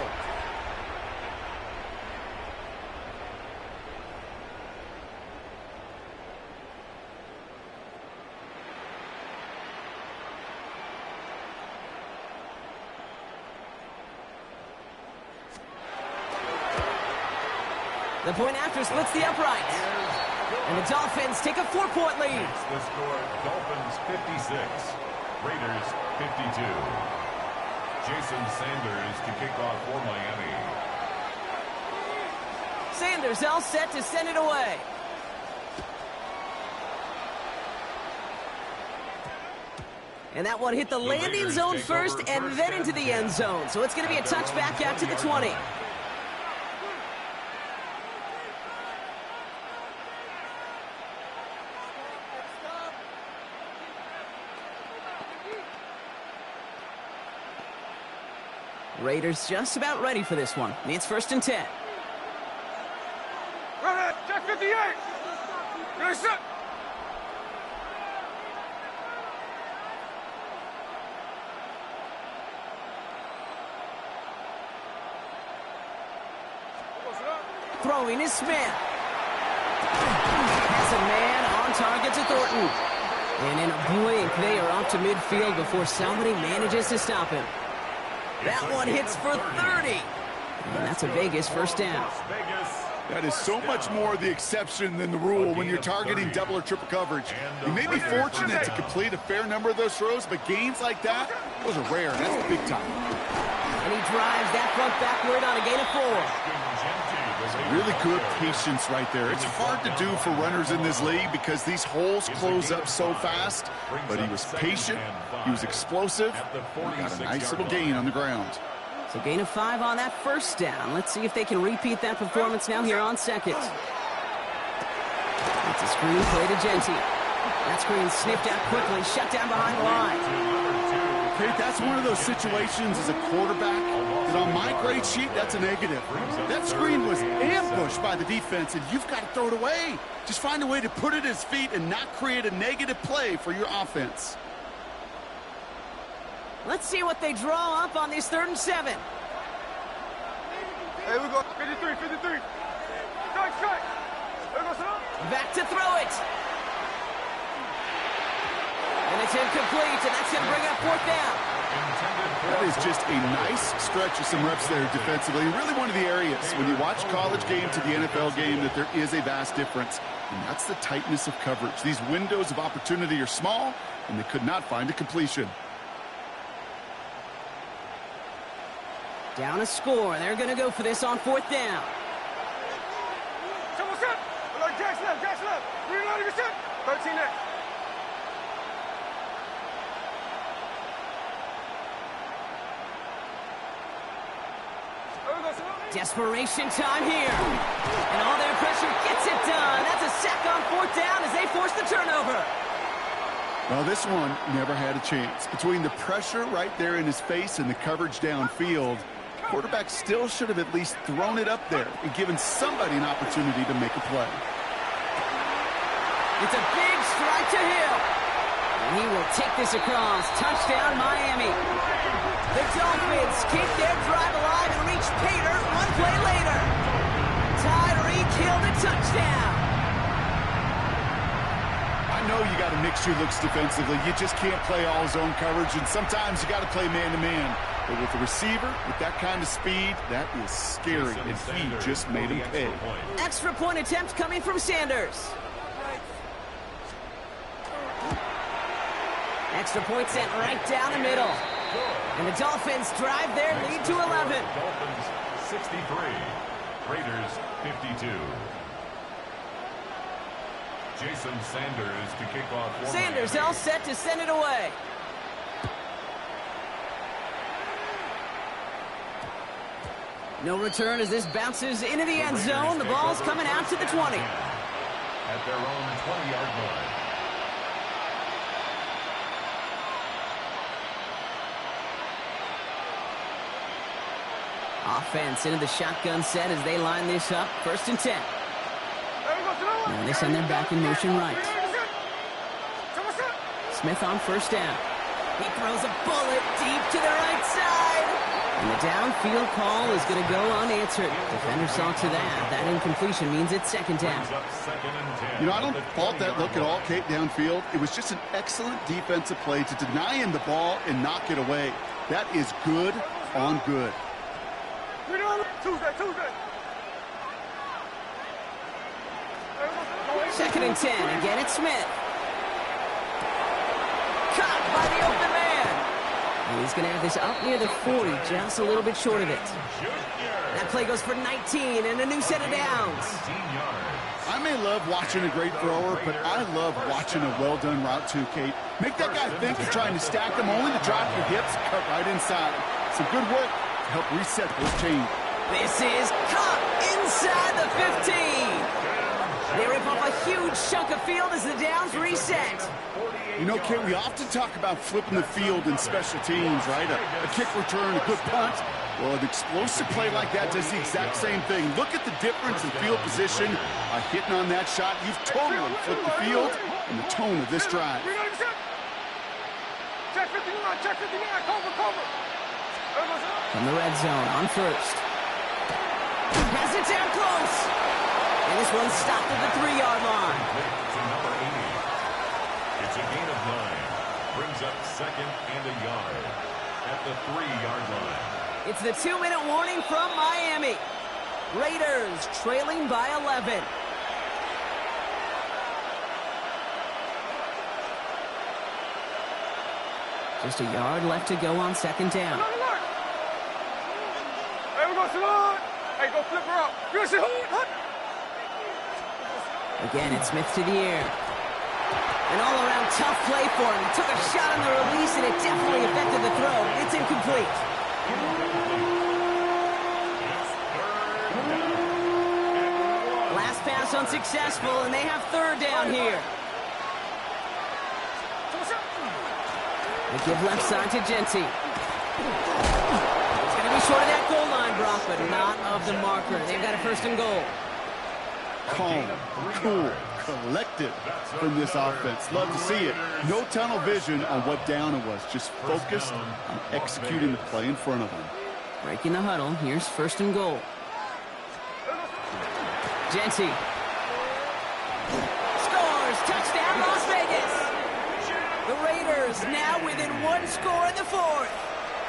The point after splits the uprights. And the Dolphins take a 4-point lead. The score, Dolphins 56, Raiders 52. Jason Sanders to kick off for Miami. Sanders all set to send it away. And that one hit the landing zone first and then into the end zone. So it's going to be a touchback out to the 20. Raiders just about ready for this one. It's first and 10. Ready. Check 58. Ready, set. Throwing is Smith. Has a man on target to Thornton. And in a blink, they are off to midfield before somebody manages to stop him. That one hits for 30. And that's a Vegas first down. That is so much more the exception than the rule when you're targeting double or triple coverage. You may be fortunate to complete a fair number of those throws, but gains like that, those are rare. That's big time. And he drives that front backward on a gain of 4. Really good patience right there. It's hard to do for runners in this league because these holes close up so fast, but he was patient, he was explosive, and got a nice little gain on the ground. So gain of 5 on that first down. Let's see if they can repeat that performance now here on second. It's a screen play to Genty. That screen sniffed out quickly, shut down behind the line. Kate, that's one of those situations as a quarterback that on my grade sheet, that's a negative. That screen was ambushed by the defense, and you've got to throw it away. Just find a way to put it at his feet and not create a negative play for your offense. Let's see what they draw up on this 3rd and 7. Hey, we go 53, 53. Strike, strike. There goes it. Back to throw it. And it's incomplete, and that's going to bring up 4th down. That is just a nice stretch of some reps there defensively. Really one of the areas when you watch college game to the NFL game that there is a vast difference. And that's the tightness of coverage. These windows of opportunity are small, and they could not find a completion. Down a score. They're going to go for this on 4th down. Someone set. Like Jack's left, Jack's left. Reloading your set. 13 next. Desperation time here. And all their pressure gets it done. That's a sack on 4th down as they force the turnover. Well, this one never had a chance. Between the pressure right there in his face and the coverage downfield, quarterback still should have at least thrown it up there and given somebody an opportunity to make a play. It's a big strike to Hill. And he will take this across. Touchdown, Miami. The Dolphins keep their drive alive and reach Pater one play later. Tyreek Hill the touchdown. I know you got to mix your looks defensively. You just can't play all zone coverage, and sometimes you got to play man-to-man. But with the receiver, with that kind of speed, that is scary, and he just made him pay. Extra point attempt coming from Sanders. Extra point sent right down the middle. And the Dolphins drive their lead to 11. Dolphins 63, Raiders 52. Jason Sanders to kick off. Sanders all set to send it away. No return as this bounces into the end zone. The ball's coming out to the 20. At their own 20-yard line. Offense into the shotgun set as they line this up. 1st and 10. Now they send their back in motion right. Smith on 1st down. He throws a bullet deep to the right side. And the downfield call is going to go unanswered. Defender saw to that. That incompletion means it's 2nd down. You know, I don't fault that look at all, Kate, downfield. It was just an excellent defensive play to deny him the ball and knock it away. That is good on good. Tuesday. 2nd and 10. Again, it's Smith. Caught by the open man. And he's going to have this up near the 40, just a little bit short of it. That play goes for 19 and a new set of downs. I may love watching a great thrower, but I love watching a well-done route too, Kate. Make that guy think you're trying to stack them, only to drop your hips, cut right inside. Some good work to help reset those chains. This is caught inside the 15. They rip off a huge chunk of field as the downs reset. You know, Kate, we often talk about flipping the field in special teams, right? A kick return, a good punt. Well, an explosive play like that does the exact same thing. Look at the difference in field position. By hitting on that shot, you've totally flipped the field and the tone of this drive. Check 59, check 59, cover. From the red zone on 1st. Has it down close. And this one's stopped at the 3-yard line. To number 80. It's a gain of 9. Brings up 2nd and a yard at the 3-yard line. It's the 2-minute warning from Miami. Raiders trailing by 11. Just a yard left to go on 2nd down. Hey, we're going to slide. Hey, go flip her out. You're going to Again, it's Smith to the air. An all-around tough play for him. He took a shot on the release, and it definitely affected the throw. It's incomplete. Last pass unsuccessful, and they have 3rd down here. They give left side to Genty. It's going to be short of that goal line, Brock, but not of the marker. They've got a first and goal. Calm, cool, collected from this offense. Love to see it. No tunnel vision on what down it was. Just focused on executing the play in front of them. Breaking the huddle. Here's first and goal. Genty. Scores. Touchdown, Las Vegas. The Raiders now within one score in the fourth.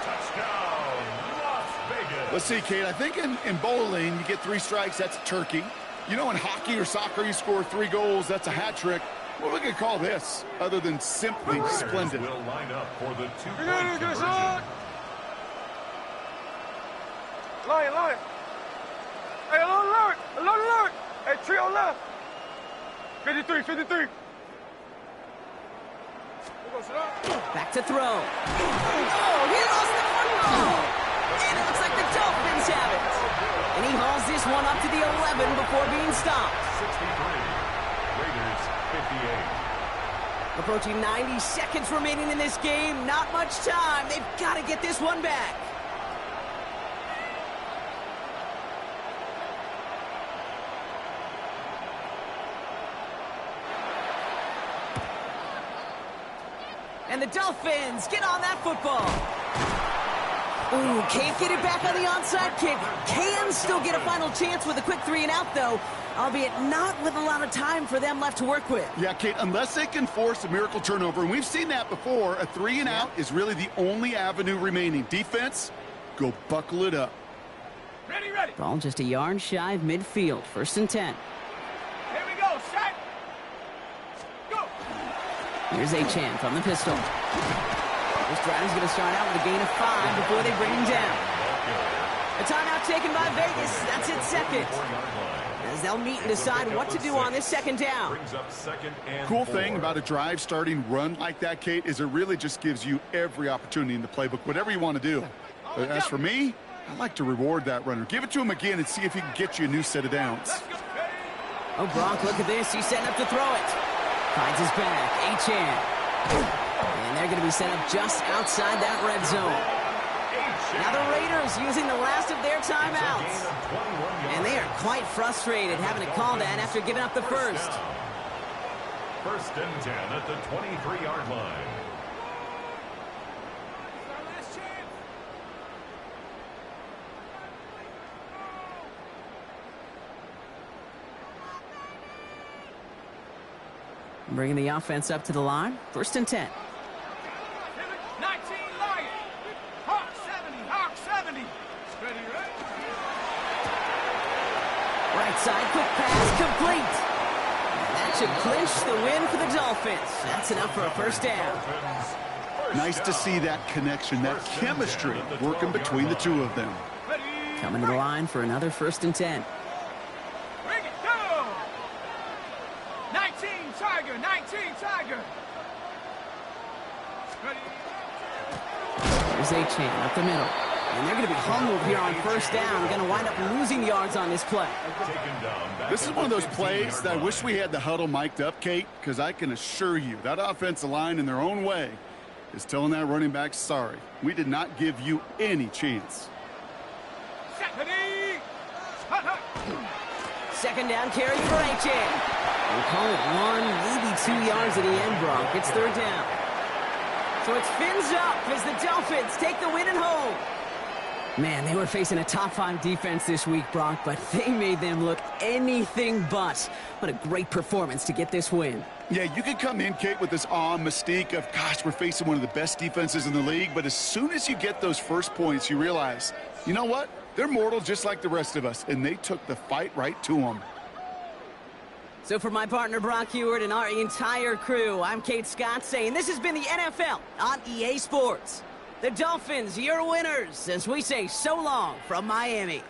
Touchdown, Las Vegas. Let's see, Kate. I think in bowling, you get 3 strikes. That's a turkey. You know, in hockey or soccer, you score 3 goals. That's a hat trick. What are we going to call this other than simply splendid? Will line up for the 2-point conversion. Lion. Hey, alert. Hey, trio left. 53. Back to throw. Oh, he lost the football. And it looks like the Dolphins have it. And he hauls this one up to the 11 before being stopped. 63. Raiders 58. Approaching 90 seconds remaining in this game. Not much time. They've got to get this one back. And the Dolphins get on that football. Ooh, can't get it back on the onside kick. Can still get a final chance with a quick 3 and out, though, albeit not with a lot of time for them left to work with. Yeah, Kate, unless they can force a miracle turnover, and we've seen that before, a 3 and out is really the only avenue remaining. Defense, go buckle it up. Ready. Ball just a yard shy of midfield. First and 10. Here we go, set. Go. Here's Achan from the pistol. This drive is going to start out with a gain of 5 before they bring him down. A timeout taken by Vegas. That's its second. As they'll meet and decide what to do on this second down. Cool thing about a drive starting run like that, Kate, is it really just gives you every opportunity in the playbook, whatever you want to do. But as for me, I like to reward that runner. Give it to him again and see if he can get you a new set of downs. Oh, Brock, look at this. He's setting up to throw it. Finds his back. Achan. And they're going to be set up just outside that red zone. Now the Raiders using the last of their timeouts. And they are quite frustrated having to call that after giving up the first. First and 10 at the 23-yard line. Bringing the offense up to the line. First and 10. 19 Lion. Hawk 70. Ready. Right side, quick pass, complete. And that should clinch the win for the Dolphins. That's enough for a first down. Nice to see that connection, that chemistry working between the two of them. Coming to the line for another first and 10. Bring it, go! 19 Tiger. Ready. Here's Achan up the middle. And they're going to be humbled here on first down. Going to wind up losing yards on this play. This is one of those plays that I wish we had the huddle mic'd up, Kate, because I can assure you that offensive line in their own way is telling that running back, sorry, we did not give you any chance. Second down carry for Achan. We'll call it 1, maybe 2 yards at the end, Brock. It's third down. So it's fins up as the Dolphins take the win at home. Man, they were facing a top 5 defense this week, Brock, but they made them look anything but. What a great performance to get this win. Yeah, you can come in, Kate, with this awe and mystique of, gosh, we're facing one of the best defenses in the league, but as soon as you get those first points, you realize, you know what? They're mortal just like the rest of us, and they took the fight right to them. So for my partner, Brock Heward, and our entire crew, I'm Kate Scott saying this has been the NFL on EA Sports. The Dolphins, your winners, as we say so long from Miami.